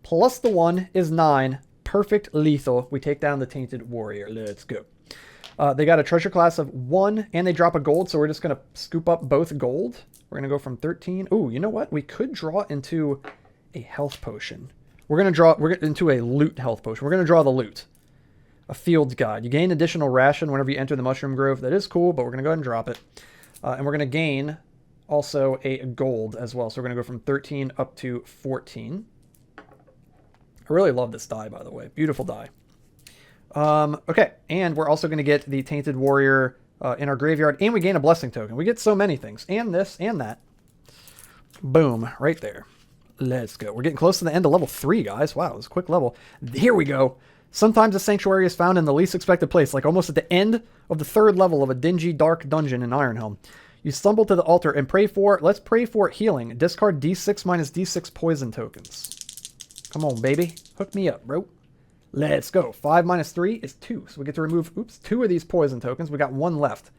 plus the 1 is 9. Perfect lethal. We take down the Tainted Warrior. Let's go. They got a treasure class of 1, and they drop a gold, so we're just going to scoop up both gold. We're going to go from 13. Ooh, you know what? We could draw into a health potion. We're into a loot health potion. We're going to draw the loot. A field guide. You gain additional ration whenever you enter the mushroom grove. That is cool, but we're going to go ahead and drop it. And we're going to gain also a gold as well. So we're going to go from 13 up to 14. I really love this die, by the way. Beautiful die. Okay, and we're also going to get the Tainted Warrior in our graveyard, and we gain a blessing token. We get so many things, and this, and that. Boom, right there. Let's go. We're getting close to the end of level 3, guys. Wow, it was a quick level. Here we go. Sometimes a sanctuary is found in the least expected place, like almost at the end of the 3rd level of a dingy, dark dungeon in Iron Helm. You stumble to the altar and let's pray for healing. Discard D6 minus D6 poison tokens. Come on, baby. Hook me up, bro. Let's go. 5 minus 3 is 2. So we get to remove, 2 of these poison tokens. We got 1 left.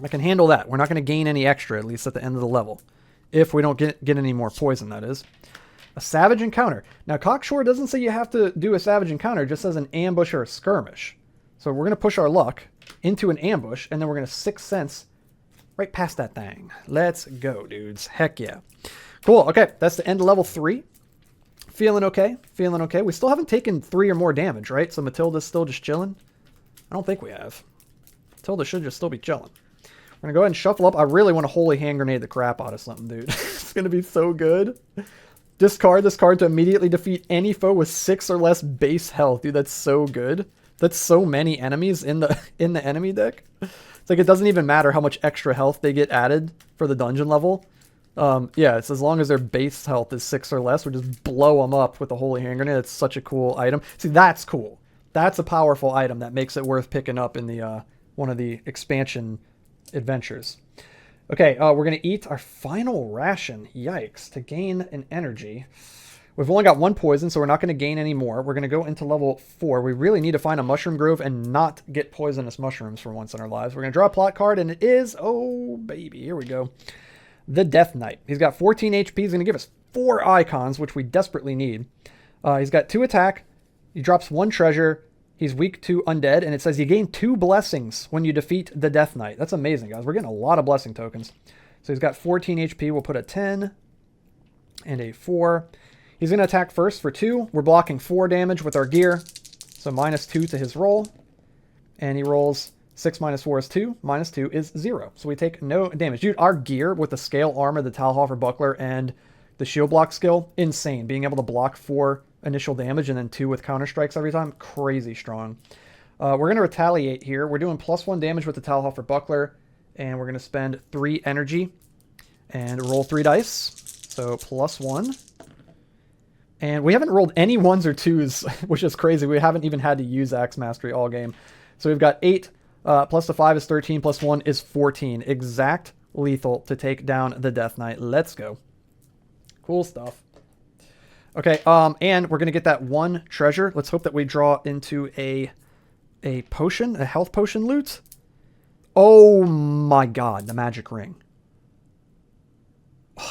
I can handle that. We're not going to gain any extra, at least at the end of the level. If we don't get any more poison, that is. A savage encounter. Now, Cockshore doesn't say you have to do a savage encounter. It just says an ambush or a skirmish. So we're going to push our luck into an ambush, and then we're going to 6th sense right past that thing. Let's go, dudes. Heck yeah. Cool. Okay, that's the end of level 3. Feeling okay. Feeling okay. We still haven't taken 3 or more damage, right? So Matilda's still just chilling? I don't think we have. Matilda should just still be chilling. We're going to go ahead and shuffle up. I really want to holy hand grenade the crap out of something, dude. It's going to be so good. Discard this card to immediately defeat any foe with 6 or less base health. Dude, that's so good. That's so many enemies in the enemy deck. It's like it doesn't even matter how much extra health they get added for the dungeon level. Yeah, it's as long as their base health is 6 or less, we just blow them up with the holy hand grenade. It's such a cool item. See, that's cool. That's a powerful item that makes it worth picking up in the one of the expansion adventures. Okay, we're going to eat our final ration. Yikes. To gain an energy. We've only got 1 poison, so we're not going to gain any more. We're going to go into level 4. We really need to find a mushroom grove and not get poisonous mushrooms for once in our lives. We're going to draw a plot card, and it is, oh, baby, here we go. The Death Knight. He's got 14 HP. He's going to give us 4 icons, which we desperately need. He's got 2 attack. He drops 1 treasure. He's weak to undead, and it says you gain 2 blessings when you defeat the Death Knight. That's amazing, guys. We're getting a lot of blessing tokens. So he's got 14 HP. We'll put a 10 and a 4. He's going to attack first for 2. We're blocking 4 damage with our gear. So -2 to his roll. And he rolls 6 minus 4 is 2. -2 is 0. So we take no damage. Dude, our gear with the scale armor, the Talhofer Buckler, and the shield block skill, insane. Being able to block 4 initial damage and then 2 with counter strikes every time, crazy strong. We're going to retaliate here. We're doing +1 damage with the Talhofer Buckler And we're going to spend 3 energy and roll 3 dice. So +1. And we haven't rolled any 1s or 2s, which is crazy. We haven't even had to use Axe Mastery all game. So we've got 8 plus the 5 is 13 plus 1 is 14. Exact lethal to take down the Death Knight. Let's go. Cool stuff. Okay, and we're going to get that 1 treasure. Let's hope that we draw into a potion, a health potion loot. Oh my god, the magic ring.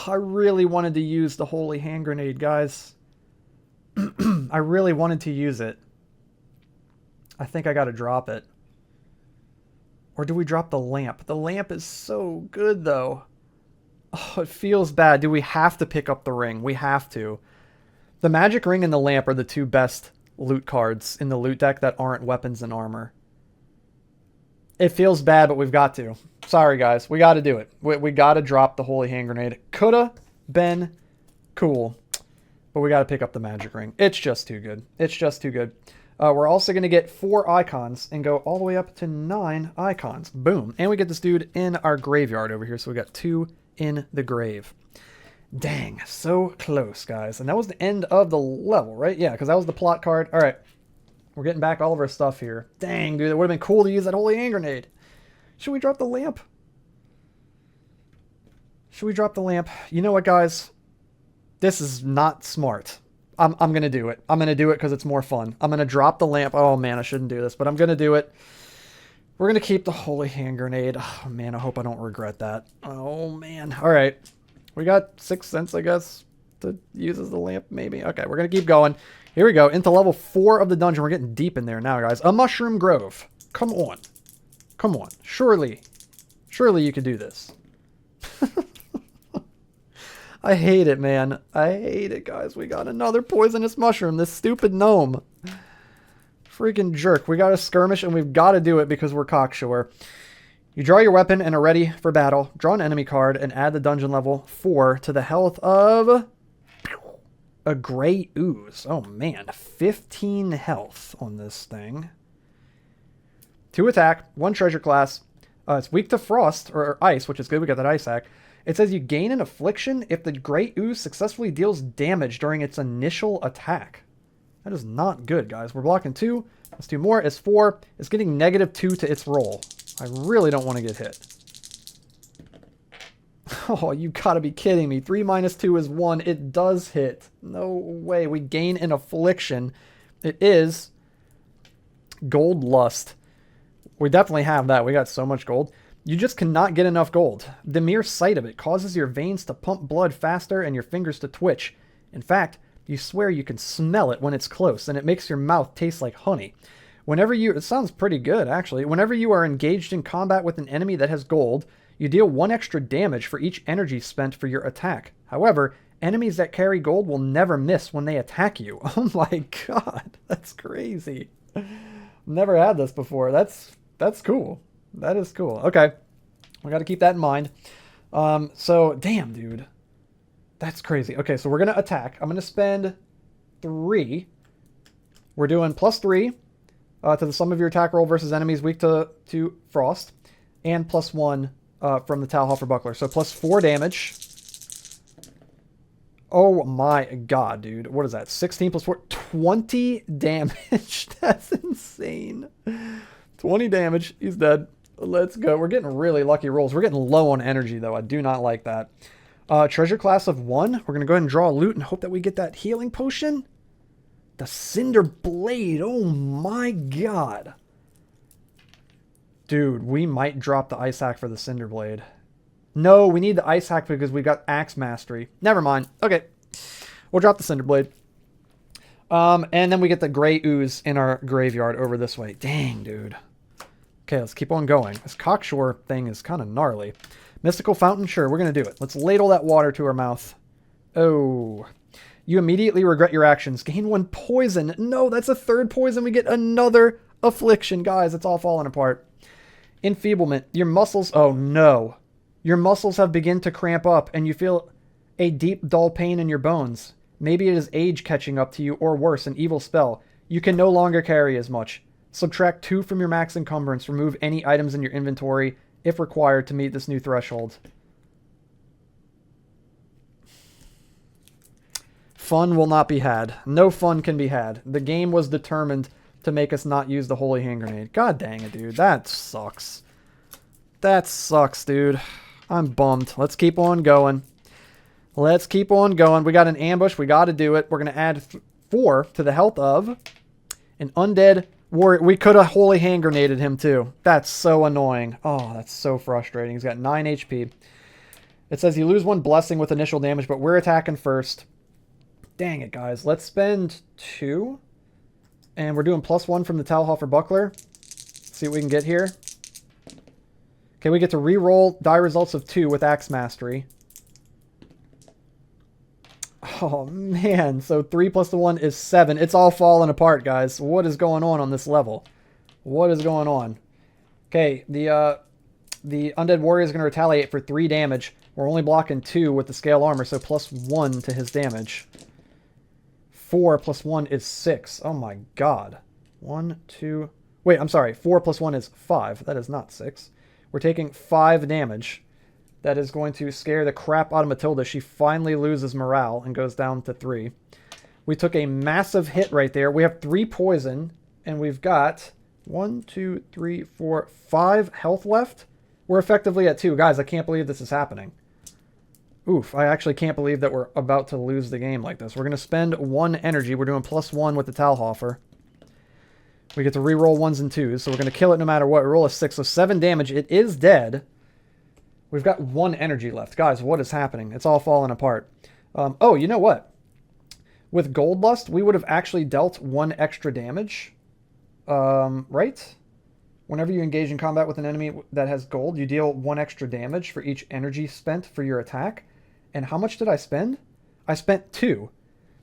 I really wanted to use the holy hand grenade, guys. I really wanted to use it. I think I got to drop it. Or do we drop the lamp? The lamp is so good, though. Oh, it feels bad. Do we have to pick up the ring? We have to. The magic ring and the lamp are the 2 best loot cards in the loot deck that aren't weapons and armor. It feels bad, but we've got to. Sorry, guys. We got to do it. We got to drop the holy hand grenade. Coulda been cool, but we got to pick up the magic ring. It's just too good. It's just too good. We're also going to get 4 icons and go all the way up to 9 icons. Boom. And we get this dude in our graveyard over here. So we got 2 in the grave. Dang, so close, guys. And that was the end of the level, right? Yeah, because that was the plot card. All right. We're getting back all of our stuff here. Dang, dude, it would have been cool to use that holy hand grenade. Should we drop the lamp? Should we drop the lamp? You know what, guys? This is not smart. I'm going to do it. I'm going to do it because it's more fun. I'm going to drop the lamp. Oh, man, I shouldn't do this, but I'm going to do it. We're going to keep the holy hand grenade. Oh, man, I hope I don't regret that. Oh, man. All right. We got 6 cents, I guess, to use as the lamp, maybe. Okay, we're going to keep going. Here we go. Into level 4 of the dungeon. We're getting deep in there now, guys. A mushroom grove. Come on. Come on. Surely you could do this. I hate it, man. I hate it, guys. We got another poisonous mushroom. This stupid gnome. Freaking jerk. We got a skirmish, and we've got to do it because we're cocksure. You draw your weapon and are ready for battle. Draw an enemy card and add the dungeon level 4 to the health of a gray ooze. Oh, man. 15 health on this thing. 2 attack, 1 treasure class. It's weak to frost or ice, which is good. We got that ice hack. It says you gain an affliction if the gray ooze successfully deals damage during its initial attack. That is not good, guys. We're blocking 2. Let's do more. It's 4. It's getting -2 to its roll. I really don't want to get hit. Oh, you gotta be kidding me. 3 minus 2 is 1. It does hit. No way. We gain an affliction. It is gold lust. We definitely have that. We got so much gold. You just cannot get enough gold. The mere sight of it causes your veins to pump blood faster and your fingers to twitch. In fact, you swear you can smell it when it's close, and it makes your mouth taste like honey. It sounds pretty good, actually. Whenever you are engaged in combat with an enemy that has gold, you deal 1 extra damage for each energy spent for your attack. However, enemies that carry gold will never miss when they attack you. Oh my god, that's crazy. Never had this before. That's cool. That is cool. Okay. We got to keep that in mind. So, damn, dude. That's crazy. Okay, so we're going to attack. I'm going to spend 3. We're doing +3 to the sum of your attack roll versus enemies weak to frost. And +1 from the Talhoffer Buckler. So +4 damage. Oh my god, dude. What is that? 16 plus 4. 20 damage. That's insane. 20 damage. He's dead. Let's go. We're getting really lucky rolls. We're getting low on energy, though. I do not like that. Treasure class of 1. We're going to go ahead and draw a loot and hope that we get that healing potion. The Cinder Blade. Oh my god. Dude, we might drop the Ice Hack for the Cinder Blade. No, we need the Ice Hack because we got Axe Mastery. Never mind. Okay. We'll drop the Cinder Blade. And then we get the Gray Ooze in our graveyard over this way. Dang, dude. Okay, let's keep on going. This cocksure thing is kind of gnarly. Mystical Fountain? Sure, we're going to do it. Let's ladle that water to our mouth. Oh. You immediately regret your actions. Gain 1 poison. No, that's a 3rd poison. We get another affliction. Guys, it's all falling apart. Enfeeblement. Your muscles... Oh, no. Your muscles have begun to cramp up, and you feel a deep, dull pain in your bones. Maybe it is age catching up to you, or worse, an evil spell. You can no longer carry as much. Subtract 2 from your max encumbrance. Remove any items in your inventory if required, to meet this new threshold. Fun will not be had. No fun can be had. The game was determined to make us not use the holy hand grenade. God dang it, dude. That sucks. That sucks, dude. I'm bummed. Let's keep on going. Let's keep on going. We got an ambush. We got to do it. We're going to add 4 to the health of an undead warrior. We could have holy hand grenaded him too. That's so annoying. Oh, that's so frustrating. He's got 9 HP. It says you lose 1 blessing with initial damage, but we're attacking first. Dang it, guys. Let's spend 2. And we're doing +1 from the Talhofer Buckler. See what we can get here. Okay, we get to re-roll die results of 2 with Axe Mastery. Oh, man. So 3 plus the 1 is 7. It's all falling apart, guys. What is going on this level? What is going on? Okay, the Undead Warrior is going to retaliate for 3 damage. We're only blocking 2 with the Scale Armor, so +1 to his damage. 4 plus 1 is 6. Oh my god. 1, 2... Wait, I'm sorry. 4 plus 1 is 5. That is not 6. We're taking 5 damage. That is going to scare the crap out of Matilda. She finally loses morale and goes down to 3. We took a massive hit right there. We have 3 poison, and we've got 1, 2, 3, 4, 5 health left. We're effectively at 2. Guys, I can't believe this is happening. Oof, I actually can't believe that we're about to lose the game like this. We're going to spend 1 energy. We're doing +1 with the Talhofer. We get to re-roll 1s and 2s, so we're going to kill it no matter what. We roll a 6, so 7 damage. It is dead. We've got 1 energy left. Guys, what is happening? It's all falling apart. Oh, you know what? With Gold Lust, we would have actually dealt 1 extra damage. Right? Whenever you engage in combat with an enemy that has gold, you deal 1 extra damage for each energy spent for your attack. And how much did I spend? I spent 2.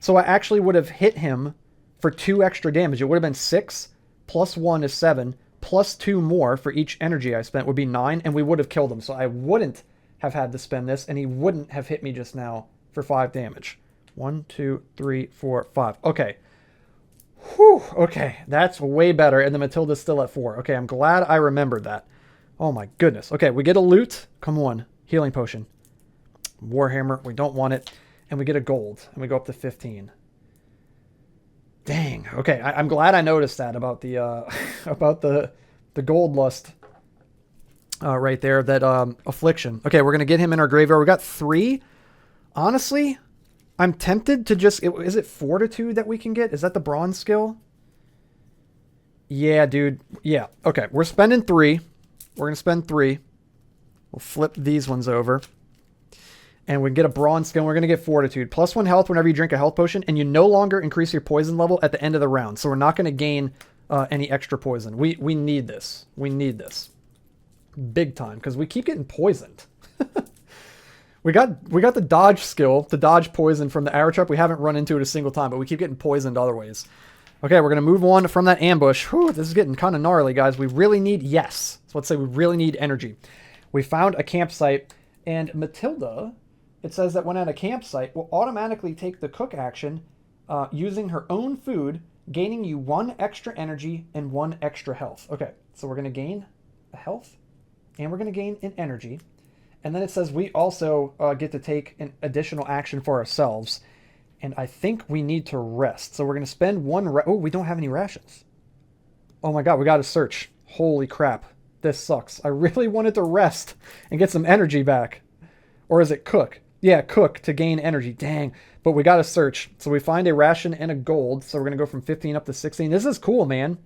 So I actually would have hit him for 2 extra damage. It would have been 6, plus 1 is 7, plus 2 more for each energy I spent would be 9, and we would have killed him. So I wouldn't have had to spend this, and he wouldn't have hit me just now for 5 damage. 1, 2, 3, 4, 5. Okay. Whew. Okay, that's way better, and the Matilda's still at 4. Okay, I'm glad I remembered that. Oh my goodness. Okay, we get a loot. Come on. Healing potion. Warhammer. We don't want it. And we get a gold, and we go up to 15. Dang. Okay, I'm glad I noticed that about the about the Gold Lust right there. That affliction. Okay, we're gonna get him in our graveyard. We got 3. Honestly, I'm tempted to just... Is it Fortitude that we can get? Is that the bronze skill? Yeah, dude. Yeah. Okay, we're spending 3. We're gonna spend 3. We'll flip these ones over. And we get a bronze skill. We're going to get Fortitude. +1 health whenever you drink a health potion. And you no longer increase your poison level at the end of the round. So we're not going to gain any extra poison. We need this. We need this. Big time. Because we keep getting poisoned. we got the dodge skill to dodge poison from the arrow trap. We haven't run into it a single time. But we keep getting poisoned other ways. Okay, we're going to move on from that ambush. Whew, this is getting kind of gnarly, guys. We really need... Yes. So let's say we really need energy. We found a campsite. And Matilda... It says that when at a campsite, will automatically take the cook action using her own food, gaining you 1 extra energy and 1 extra health. Okay, so we're going to gain a health, and we're going to gain an energy. And then it says we also get to take an additional action for ourselves. And I think we need to rest. So we're going to spend 1... Oh, we don't have any rations. Oh my god, we got to search. Holy crap. This sucks. I really wanted to rest and get some energy back. Or is it cook? Yeah, cook to gain energy. Dang. But we got to search. So we find a ration and a gold. So we're going to go from 15 up to 16. This is cool, man.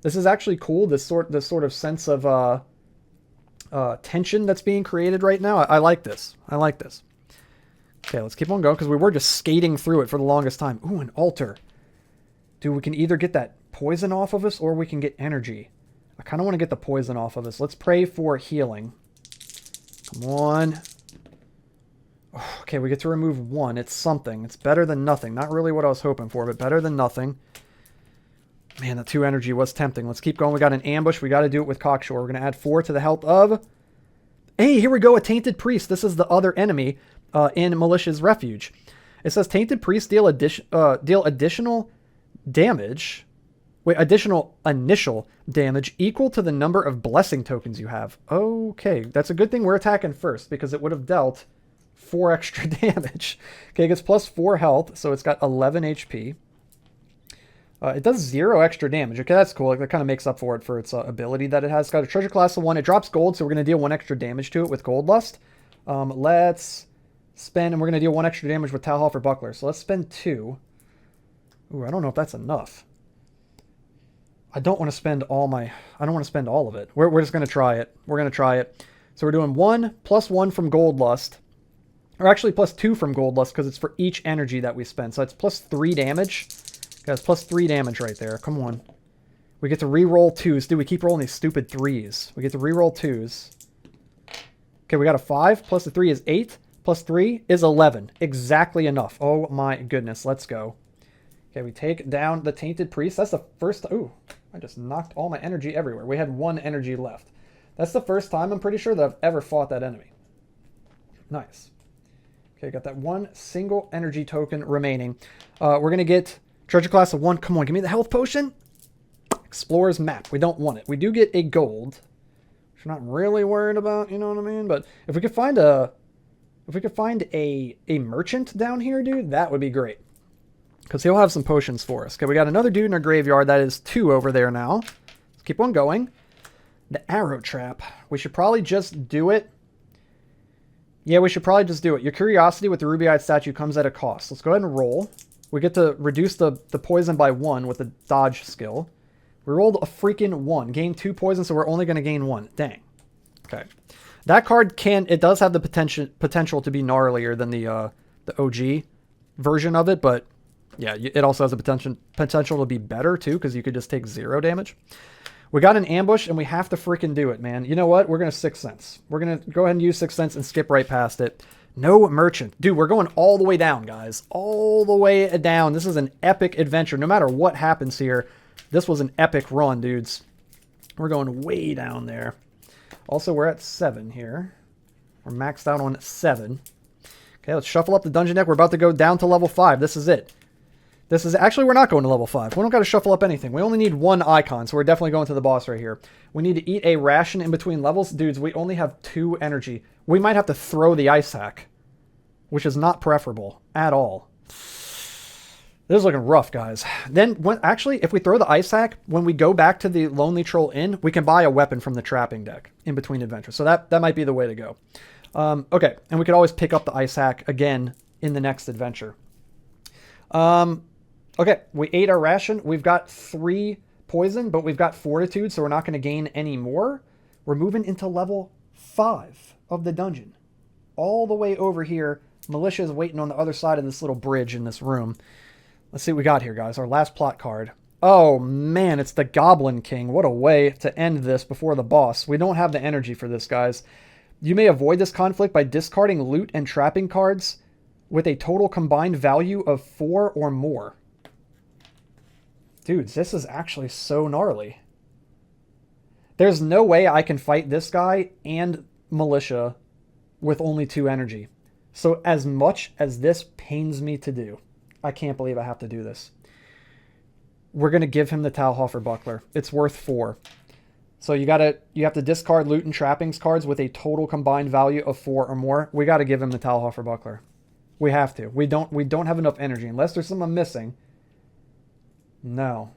This is actually cool. This sort of sense of tension that's being created right now. I like this. I like this. Okay, let's keep on going because we were just skating through it for the longest time. Ooh, an altar. Dude, we can either get that poison off of us or we can get energy. I kind of want to get the poison off of us. Let's pray for healing. Come on. Okay, we get to remove 1. It's something. It's better than nothing. Not really what I was hoping for, but better than nothing. Man, the 2 energy was tempting. Let's keep going. We got an ambush. We got to do it with Cockshore. We're going to add 4 to the health of... Hey, here we go. A Tainted Priest. This is the other enemy in Malicia's Refuge. It says Tainted Priest deal additional damage Wait, additional initial damage equal to the number of blessing tokens you have. Okay, that's a good thing we're attacking first because it would have dealt 4 extra damage. Okay, it gets plus 4 health, so it's got 11 HP. It does 0 extra damage. Okay, that's cool. Like, that kind of makes up for it for its ability that it has. It's got a treasure class of 1. It drops gold, so we're going to deal 1 extra damage to it with Gold Lust. Let's spend, and we're going to deal 1 extra damage with Talhalfer Buckler. So let's spend 2. Ooh, I don't know if that's enough. I don't want to spend all of it. We're just going to try it. We're going to try it. So we're doing 1 plus 1 from Gold Lust. Or actually plus 2 from Gold Lust because it's for each energy that we spend. So it's plus 3 damage. Guys, plus 3 damage right there. Come on. We get to re-roll 2s. Dude, we keep rolling these stupid 3s. We get to re-roll 2s. Okay, we got a 5. Plus the 3 is 8. Plus 3 is 11. Exactly enough. Oh my goodness. Let's go. Okay, we take down the Tainted Priest. That's the first... Ooh, I just knocked all my energy everywhere. We had 1 energy left. That's the first time, I'm pretty sure, that I've ever fought that enemy. Nice. Okay, got that 1 single energy token remaining. We're going to get... Treasure class of 1. Come on, give me the health potion. Explorer's map. We don't want it. We do get a gold, which I'm not really worried about, you know what I mean? But if we could find a merchant down here, dude, that would be great. Because he'll have some potions for us. Okay, we got another dude in our graveyard. That is 2 over there now. Let's keep on going. The arrow trap. We should probably just do it. Yeah, we should probably just do it. Your curiosity with the ruby-eyed statue comes at a cost. Let's go ahead and roll. We get to reduce the poison by 1 with the dodge skill. We rolled a freaking 1. Gain 2 poison, so we're only going to gain 1. Dang. Okay. That card it does have the potential to be gnarlier than the OG version of it, but yeah, it also has the potential to be better too, because you could just take 0 damage. We got an ambush, and we have to freaking do it, man. You know what? We're going to Sixth Sense. We're going to go ahead and use Sixth Sense and skip right past it. No merchant. Dude, we're going all the way down, guys. All the way down. This is an epic adventure. No matter what happens here, this was an epic run, dudes. We're going way down there. Also, we're at 7 here. We're maxed out on 7. Okay, let's shuffle up the dungeon deck. We're about to go down to level 5. This is it. This is... Actually, we're not going to level 5. We don't got to shuffle up anything. We only need 1 icon, so we're definitely going to the boss right here. We need to eat a ration in between levels. Dudes, we only have 2 energy. We might have to throw the ice hack, which is not preferable at all. This is looking rough, guys. Then, actually, if we throw the ice hack, when we go back to the Lonely Troll Inn, we can buy a weapon from the trapping deck in between adventures. So that might be the way to go. Okay, and we could always pick up the ice hack again in the next adventure. Okay, we ate our ration. We've got 3 poison, but we've got fortitude, so we're not going to gain any more. We're moving into level 5 of the dungeon. All the way over here. Malicia is waiting on the other side of this little bridge in this room. Let's see what we got here, guys. Our last plot card. Oh, man, it's the Goblin King. What a way to end this before the boss. We don't have the energy for this, guys. You may avoid this conflict by discarding loot and trapping cards with a total combined value of 4 or more. Dudes, this is actually so gnarly. There's no way I can fight this guy and Malicia with only 2 energy. So as much as this pains me to do, I can't believe I have to do this. We're going to give him the Talhalfer Buckler. It's worth 4. So you have to discard loot and trappings cards with a total combined value of 4 or more. We got to give him the Talhalfer Buckler. We have to. We don't have enough energy unless there's something missing. No,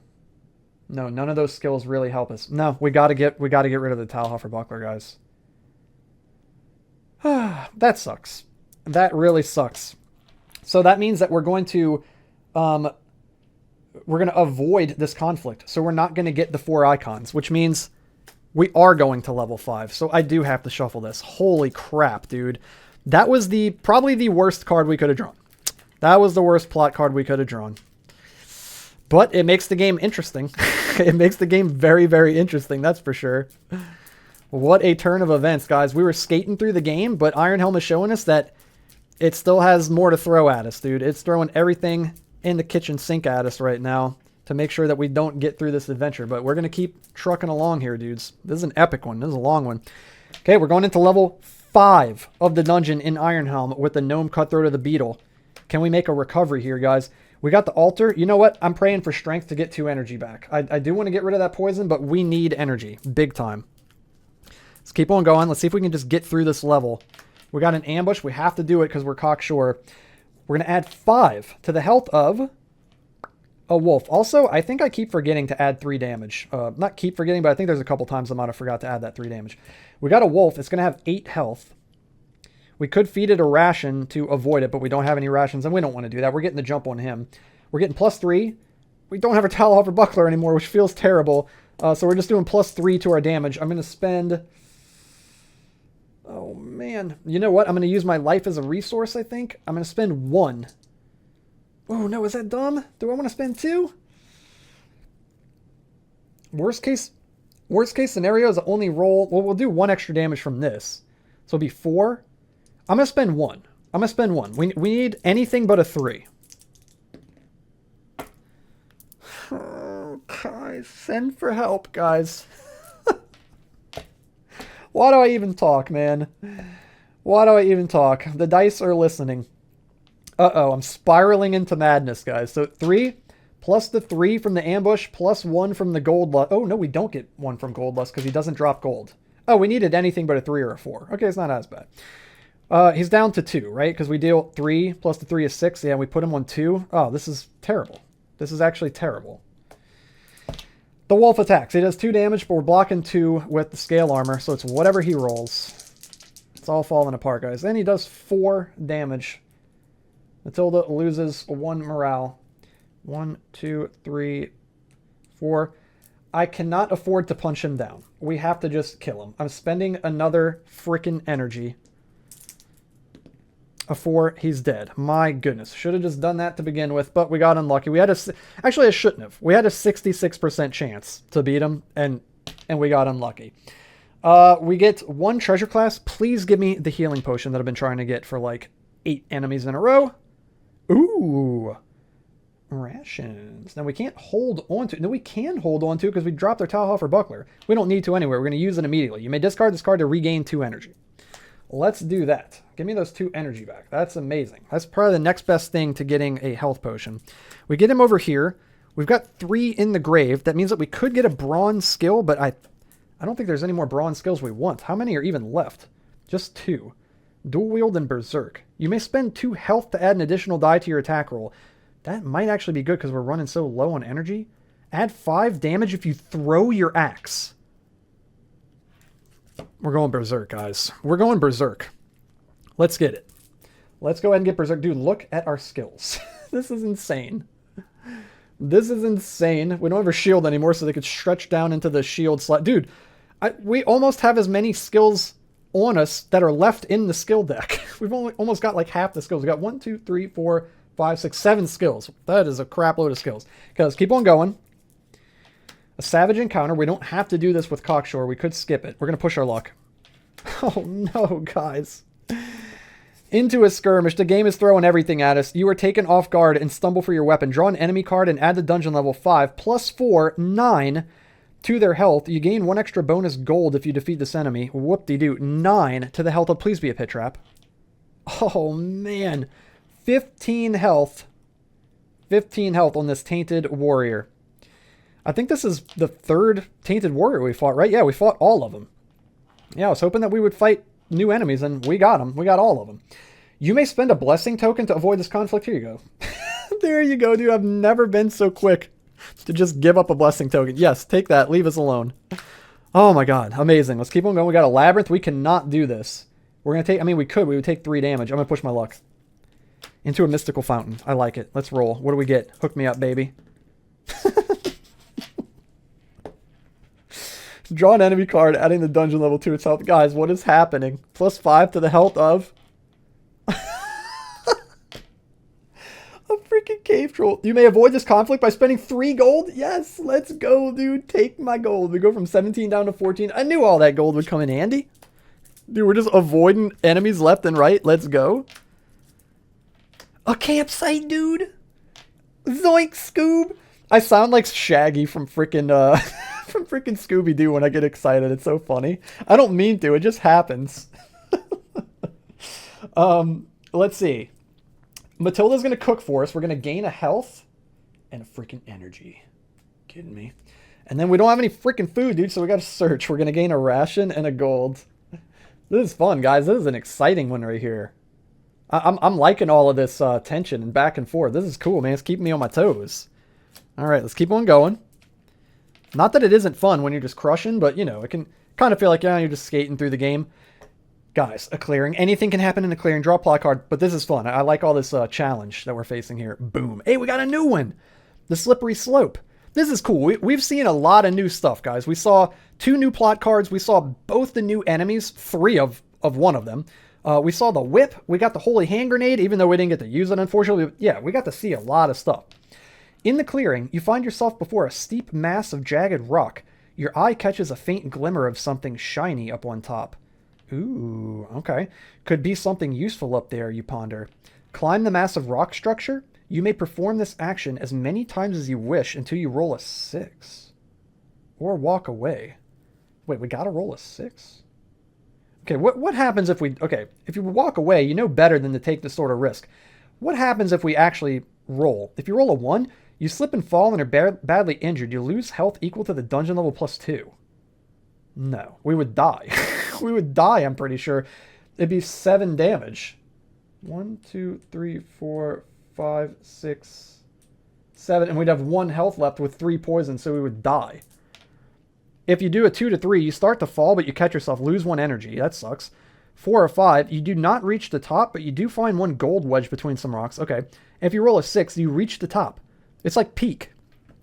none of those skills really help us. No, we got to get rid of the Talhalfer Buckler, guys. That sucks. That really sucks. So that means that we're going to avoid this conflict. So we're not going to get the 4 icons, which means we are going to level 5. So I do have to shuffle this. Holy crap, dude. That was probably the worst card we could have drawn. That was the worst plot card we could have drawn. But it makes the game interesting. It makes the game very, very interesting, that's for sure. What a turn of events, guys. We were skating through the game, but Iron Helm is showing us that it still has more to throw at us, dude. It's throwing everything in the kitchen sink at us right now to make sure that we don't get through this adventure. But we're going to keep trucking along here, dudes. This is an epic one. This is a long one. Okay, we're going into level 5 of the dungeon in Iron Helm with the Gnome Cutthroat of the Beetle. Can we make a recovery here, guys? We got the altar. You know what? I'm praying for strength to get 2 energy back. I do want to get rid of that poison, but we need energy. Big time. Let's keep on going. Let's see if we can just get through this level. We got an ambush. We have to do it because we're cocksure. We're going to add 5 to the health of a wolf. Also, I think I keep forgetting to add 3 damage. Not keep forgetting, but I think there's a couple times I might have forgot to add that 3 damage. We got a wolf. It's going to have 8 health. We could feed it a ration to avoid it, but we don't have any rations, and we don't want to do that. We're getting the jump on him. We're getting +3. We don't have a Talahoffer Buckler anymore, which feels terrible. So we're just doing +3 to our damage. I'm going to spend... Oh, man. You know what? I'm going to use my life as a resource, I think. I'm going to spend 1. Oh, no. Is that dumb? Do I want to spend 2? Worst case scenario is only roll... Well, we'll do 1 extra damage from this. So it'll be 4. I'm going to spend 1. I'm going to spend 1. We need anything but a 3. Oh, guys. Send for help, guys. Why do I even talk, man? Why do I even talk? The dice are listening. Uh-oh, I'm spiraling into madness, guys. So 3 plus the 3 from the ambush plus 1 from the gold lust. Oh, no, we don't get 1 from gold lust because he doesn't drop gold. Oh, we needed anything but a 3 or a 4. Okay, it's not as bad. He's down to 2, right? Because we deal 3 plus the 3 is 6. Yeah, we put him on 2. Oh, this is terrible. This is actually terrible. The wolf attacks. He does 2 damage, but we're blocking 2 with the scale armor, so it's whatever he rolls. It's all falling apart, guys. Then he does 4 damage. Matilda loses 1 morale. 1, 2, 3, 4. I cannot afford to punch him down. We have to just kill him. I'm spending another freaking energy. A 4, he's dead. My goodness. Should have just done that to begin with, but we got unlucky. We had a... Actually, I shouldn't have. We had a 66% chance to beat him, and we got unlucky. We get 1 treasure class. Please give me the healing potion that I've been trying to get for like 8 enemies in a row. Ooh. Rations. Now we can't hold on to... No, we can hold on to because we dropped our Talahoffer Buckler. We don't need to anyway. We're going to use it immediately. You may discard this card to regain 2 energy. Let's do that. Give me those 2 energy back. That's amazing. That's probably the next best thing to getting a health potion. We get him over here. We've got 3 in the grave. That means that we could get a bronze skill, but I don't think there's any more bronze skills we want. How many are even left? Just 2. Dual wield and berserk. You may spend 2 health to add an additional die to your attack roll. That might actually be good because we're running so low on energy. Add 5 damage if you throw your axe. We're going berserk, guys. We're going berserk. Let's get it. Let's go ahead and get berserk. Dude, look at our skills. This is insane. This is insane. We don't have a shield anymore, so they could stretch down into the shield slot. Dude, we almost have as many skills on us that are left in the skill deck. We've only almost got like half the skills. We got 1, 2, 3, 4, 5, 6, 7 skills. That is a crap load of skills. Because keep on going. A savage encounter. We don't have to do this with Cockshore. We could skip it. We're going to push our luck. Oh no, guys. Into a skirmish. The game is throwing everything at us. You are taken off guard and stumble for your weapon. Draw an enemy card and add the dungeon level 5 plus 4, 9 to their health. You gain 1 extra bonus gold if you defeat this enemy. Whoop-de-doo. 9 to the health of... Please be a pit trap. Oh, man. 15 health. 15 health on this Tainted Warrior. I think this is the 3rd Tainted Warrior we fought, right? Yeah, we fought all of them. Yeah, I was hoping that we would fight new enemies, and we got them. We got all of them. You may spend a blessing token to avoid this conflict. Here you go. There you go, dude. I've never been so quick to just give up a blessing token. Yes, take that. Leave us alone. Oh my god. Amazing. Let's keep on going. We got a labyrinth. We cannot do this. We're going to take... I mean, we could. We would take 3 damage. I'm going to push my luck. Into a mystical fountain. I like it. Let's roll. What do we get? Hook me up, baby. Draw an enemy card, adding the dungeon level to its health. Guys, what is happening? Plus 5 to the health of... a freaking cave troll. You may avoid this conflict by spending 3 gold. Yes, let's go, dude. Take my gold. We go from 17 down to 14. I knew all that gold would come in handy. Dude, we're just avoiding enemies left and right. Let's go. A campsite, dude. Zoink, Scoob. I sound like Shaggy from freaking from freaking Scooby-Doo when I get excited. It's so funny. I don't mean to. It just happens. Let's see. Matilda's going to cook for us. We're going to gain a health and a freaking energy. Kidding me? And then we don't have any freaking food, dude, so we got to search. We're going to gain a ration and a gold. This is fun, guys. This is an exciting one right here. I'm liking all of this tension and back and forth. This is cool, man. It's keeping me on my toes. All right, let's keep on going. Not that it isn't fun when you're just crushing, but, you know, it can kind of feel like, yeah, you're just skating through the game. Guys, a clearing. Anything can happen in a clearing. Draw a plot card, but this is fun. I like all this challenge that we're facing here. Boom. Hey, we got a new one. The Slippery Slope. This is cool. We've seen a lot of new stuff, guys. We saw 2 new plot cards. We saw both the new enemies, 3 of one of them. We saw the whip. We got the Holy Hand Grenade, even though we didn't get to use it, unfortunately. Yeah, we got to see a lot of stuff. In the clearing, you find yourself before a steep mass of jagged rock. Your eye catches a faint glimmer of something shiny up on top. Ooh, okay. Could be something useful up there, you ponder. Climb the massive rock structure. You may perform this action as many times as you wish until you roll a 6. Or walk away. Wait, we gotta roll a 6? Okay, what happens if we... Okay, if you walk away, you know better than to take this sort of risk. What happens if we actually roll? If you roll a 1, you slip and fall and are badly injured. You lose health equal to the dungeon level plus 2. No, we would die. We would die, I'm pretty sure. It'd be 7 damage. 1, 2, 3, 4, 5, 6, 7. And we'd have 1 health left with 3 poison, so we would die. If you do a 2 to 3, you start to fall, but you catch yourself. Lose 1 energy. That sucks. 4 or 5, you do not reach the top, but you do find 1 gold wedge between some rocks. Okay. If you roll a 6, you reach the top. It's like Peak.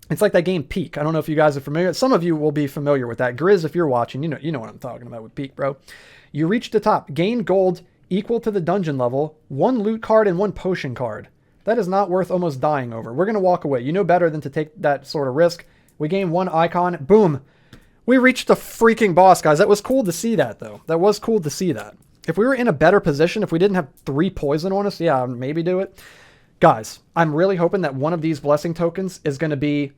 It's like that game Peak. I don't know if you guys are familiar. Some of you will be familiar with that. Grizz, if you're watching, you know what I'm talking about with Peak, bro. You reach the top. Gain gold equal to the dungeon level. 1 loot card and 1 potion card. That is not worth almost dying over. We're going to walk away. You know better than to take that sort of risk. We gain 1 icon. Boom. We reached the freaking boss, guys. That was cool to see that, though. That was cool to see that. If we were in a better position, if we didn't have 3 poison on us, yeah, maybe do it. Guys, I'm really hoping that one of these blessing tokens is going to be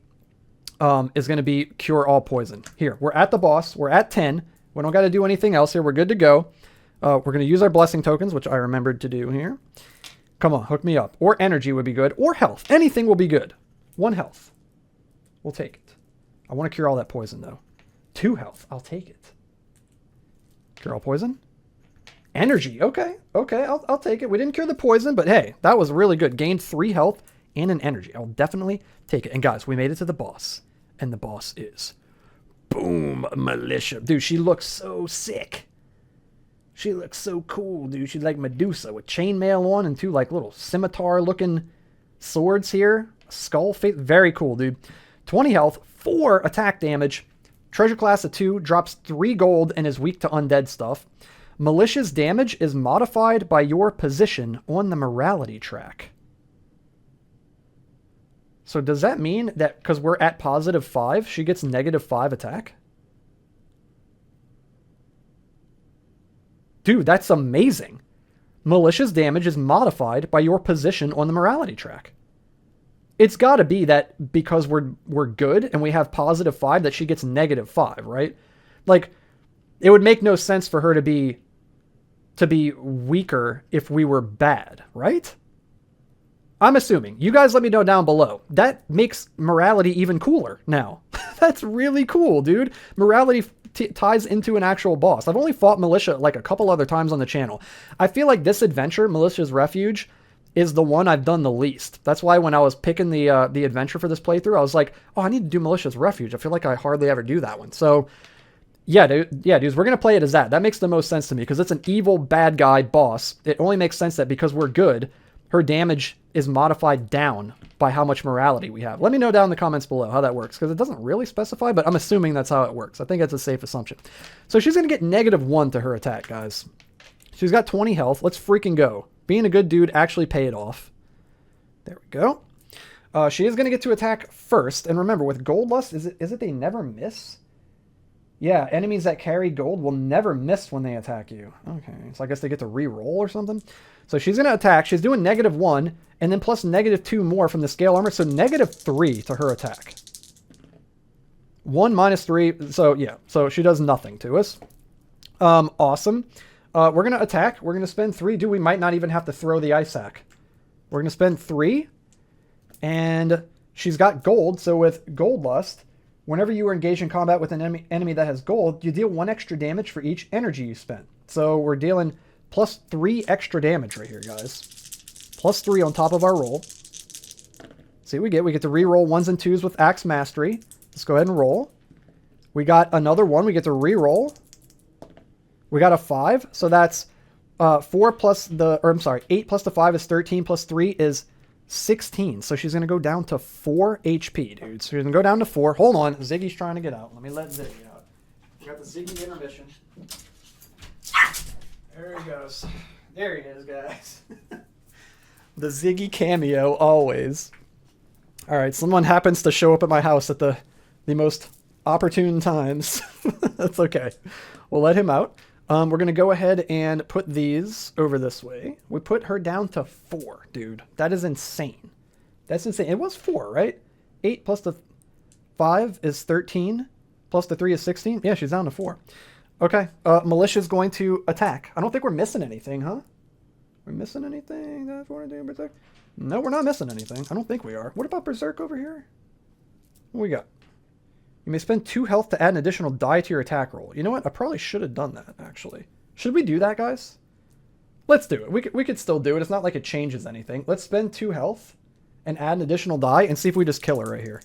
cure all poison. Here, we're at the boss. We're at 10. We don't got to do anything else here. We're good to go. We're going to use our blessing tokens, which I remembered to do here. Come on, hook me up. Or energy would be good. Or health. Anything will be good. 1 health. We'll take it. I want to cure all that poison, though. 2 health. I'll take it. Cure all poison. Energy. Okay. Okay, I'll take it. We didn't cure the poison, but hey, that was really good. Gained 3 health and an energy. I'll definitely take it. And guys, we made it to the boss. And the boss is... Boom, Malicia. Dude, she looks so sick. She looks so cool, dude. She's like Medusa with chainmail on and 2 like little scimitar-looking swords here. Skull face. Very cool, dude. 20 health, 4 attack damage. Treasure class of 2, drops 3 gold and is weak to undead stuff. Malicious damage is modified by your position on the morality track. So does that mean that because we're at positive 5, she gets negative 5 attack? Dude, that's amazing. Malicious damage is modified by your position on the morality track. It's got to be that because we're good and we have positive 5 that she gets negative 5, right? Like, it would make no sense for her to be weaker if we were bad, right? I'm assuming. You guys let me know down below. That makes morality even cooler now. That's really cool, dude. Morality ties into an actual boss. I've only fought Malicia like a couple other times on the channel. I feel like this adventure, Malicia's Refuge, is the one I've done the least. That's why when I was picking the adventure for this playthrough, I was like, oh, I need to do Malicia's Refuge. I feel like I hardly ever do that one. So, yeah, dudes, we're going to play it as that. That makes the most sense to me because it's an evil, bad guy boss. It only makes sense that because we're good, her damage is modified down by how much morality we have. Let me know down in the comments below how that works because it doesn't really specify, but I'm assuming that's how it works. I think that's a safe assumption. So she's going to get negative 1 to her attack, guys. She's got 20 health. Let's freaking go. Being a good dude actually paid off. There we go. She is going to get to attack first. And remember, with Gold Lust, is it they never miss? Yeah, enemies that carry gold will never miss when they attack you. Okay, so I guess they get to re-roll or something. So she's going to attack. She's doing negative 1, and then plus negative 2 more from the scale armor. So negative 3 to her attack. 1 minus 3. So, yeah. So she does nothing to us. Awesome. We're going to attack. We're going to spend 3. Dude, we might not even have to throw the ice sack. We're going to spend 3. And she's got gold. So with Gold Lust, whenever you are engaged in combat with an enemy that has gold, you deal 1 extra damage for each energy you spent. So we're dealing plus 3 extra damage right here, guys. Plus 3 on top of our roll. See what we get? We get to re-roll 1s and 2s with Axe Mastery. Let's go ahead and roll. We got another 1. We get to re-roll. We got a 5. So that's 4 plus the... Or I'm sorry, 8 plus the 5 is 13 plus 3 is 16. So she's going to go down to 4 HP, dude. So she's going to go down to 4. Hold on. Ziggy's trying to get out. Let me let Ziggy out. We got the Ziggy intermission. There he goes. There he is, guys. The Ziggy cameo, always. All right, someone happens to show up at my house at the most opportune times. That's okay. We'll let him out. We're going to go ahead and put these over this way. We put her down to 4, dude. That is insane. That's insane. It was 4, right? 8 plus the 5 is 13. Plus the 3 is 16. Yeah, she's down to 4. Okay. Malicia's going to attack. I don't think we're missing anything, huh? We're missing anything? That's what we're doing, Berserk? No, we're not missing anything. I don't think we are. What about Berserk over here? What we got? You may spend 2 health to add an additional die to your attack roll. You know what? I probably should have done that, actually. Should we do that, guys? Let's do it. We could still do it. It's not like it changes anything. Let's spend 2 health and add an additional die and see if we just kill her right here.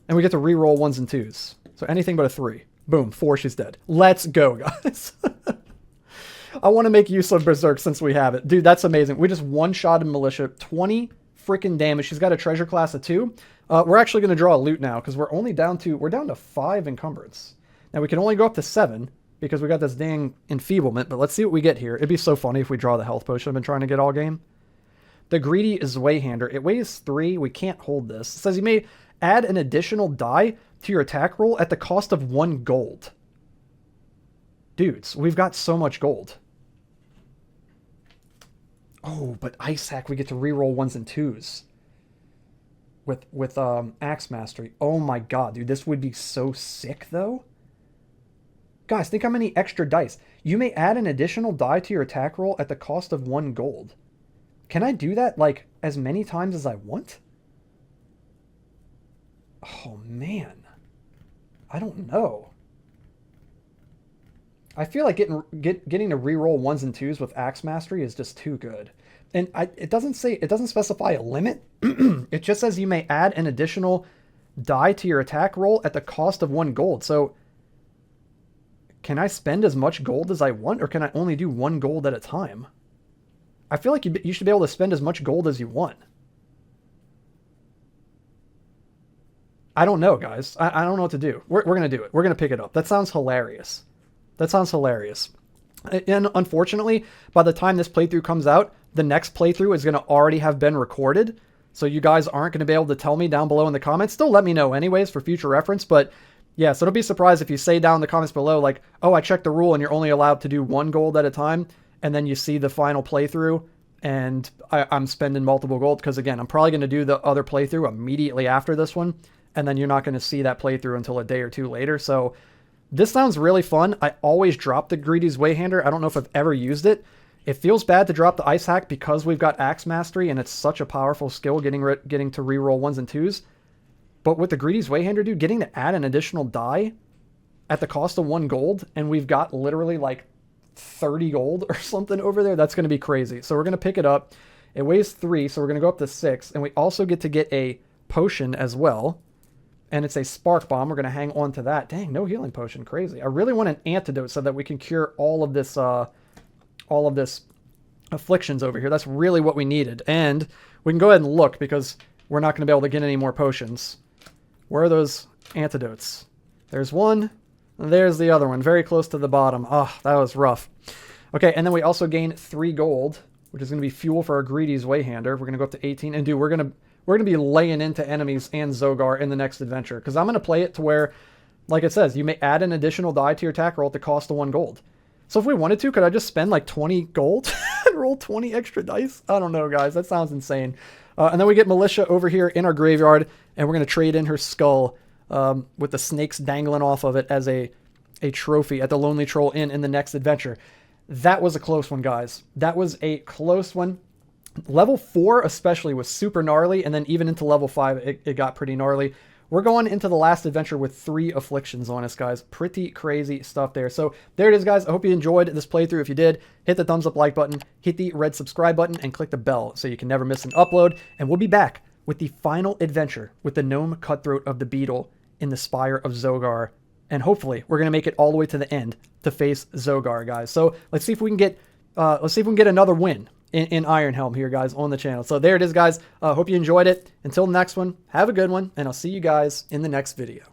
And we get to re-roll 1s and 2s. So anything but a 3. Boom. 4, she's dead. Let's go, guys. I want to make use of Berserk since we have it. Dude, that's amazing. We just one-shotted Malicia. 20 freaking damage. She's got a treasure class of 2. We're actually going to draw a loot now because we're down to 5 encumbrance. Now we can only go up to 7 because we got this dang enfeeblement, but let's see what we get here. It'd be so funny if we draw the health potion I've been trying to get all game. The Greedy is Wayhander. It weighs 3. We can't hold this. It says you may add an additional die to your attack roll at the cost of 1 gold. Dudes, we've got so much gold. Oh, but Ice Hack, we get to reroll 1s and 2s. With Axe Mastery. Oh my god, dude, this would be so sick, though. Guys, think how many extra dice. You may add an additional die to your attack roll at the cost of 1 gold. Can I do that, like, as many times as I want? Oh, man. I don't know. I feel like getting to reroll 1s and 2s with Axe Mastery is just too good. And it doesn't specify a limit. It just says you may add an additional die to your attack roll at the cost of 1 gold. So can I spend as much gold as I want, or can I only do 1 gold at a time? I feel like you should be able to spend as much gold as you want. I don't know, guys. I don't know what to do. We're going to do it. We're going to pick it up. That sounds hilarious. That sounds hilarious. And unfortunately, by the time this playthrough comes out, the next playthrough is going to already have been recorded. So you guys aren't going to be able to tell me down below in the comments. Still let me know anyways for future reference. But yeah, so don't be surprised if you say down in the comments below, like, oh, I checked the rule and you're only allowed to do 1 gold at a time. And then you see the final playthrough and I'm spending multiple gold. Because again, I'm probably going to do the other playthrough immediately after this one. And then you're not going to see that playthrough until a day or 2 later. So this sounds really fun. I always drop the Greedy's Wayhander. I don't know if I've ever used it. It feels bad to drop the Ice Hack because we've got Axe Mastery and it's such a powerful skill getting to reroll 1s and 2s. But with the Greedy's Wayhander, dude, getting to add an additional die at the cost of 1 gold, and we've got literally like 30 gold or something over there, that's going to be crazy. So we're going to pick it up. It weighs 3, so we're going to go up to 6, and we also get to get a potion as well. And it's a Spark Bomb. We're going to hang on to that. Dang, no healing potion. Crazy. I really want an antidote so that we can cure all of this afflictions over here. That's really what we needed. And we can go ahead and look because we're not going to be able to get any more potions. Where are those antidotes? There's one. And there's the other one. Very close to the bottom. Oh, that was rough. Okay, and then we also gain 3 gold, which is going to be fuel for our Greedy's Wayhander. We're going to go up to 18. And dude, we're going to be laying into enemies and Zogar in the next adventure. Because I'm going to play it to where, like it says, you may add an additional die to your attack roll at the cost of 1 gold. So if we wanted to, could I just spend like 20 gold and roll 20 extra dice? I don't know, guys. That sounds insane. And then we get Malicia over here in our graveyard, and we're going to trade in her skull with the snakes dangling off of it as a trophy at the Lonely Troll Inn in the next adventure. That was a close one, guys. That was a close one. Level 4 especially was super gnarly, and then even into level 5, it got pretty gnarly. We're going into the last adventure with 3 afflictions on us, guys. Pretty crazy stuff there. So there it is, guys. I hope you enjoyed this playthrough. If you did, hit the thumbs up like button, hit the red subscribe button, and click the bell so you can never miss an upload. And we'll be back with the final adventure with the gnome cutthroat of the beetle in the Spire of Zogar. And hopefully we're going to make it all the way to the end to face Zogar, guys. So let's see if we can get another win in Iron Helm here, guys, on the channel. So there it is, guys. Hope you enjoyed it. Until the next one, have a good one, and I'll see you guys in the next video.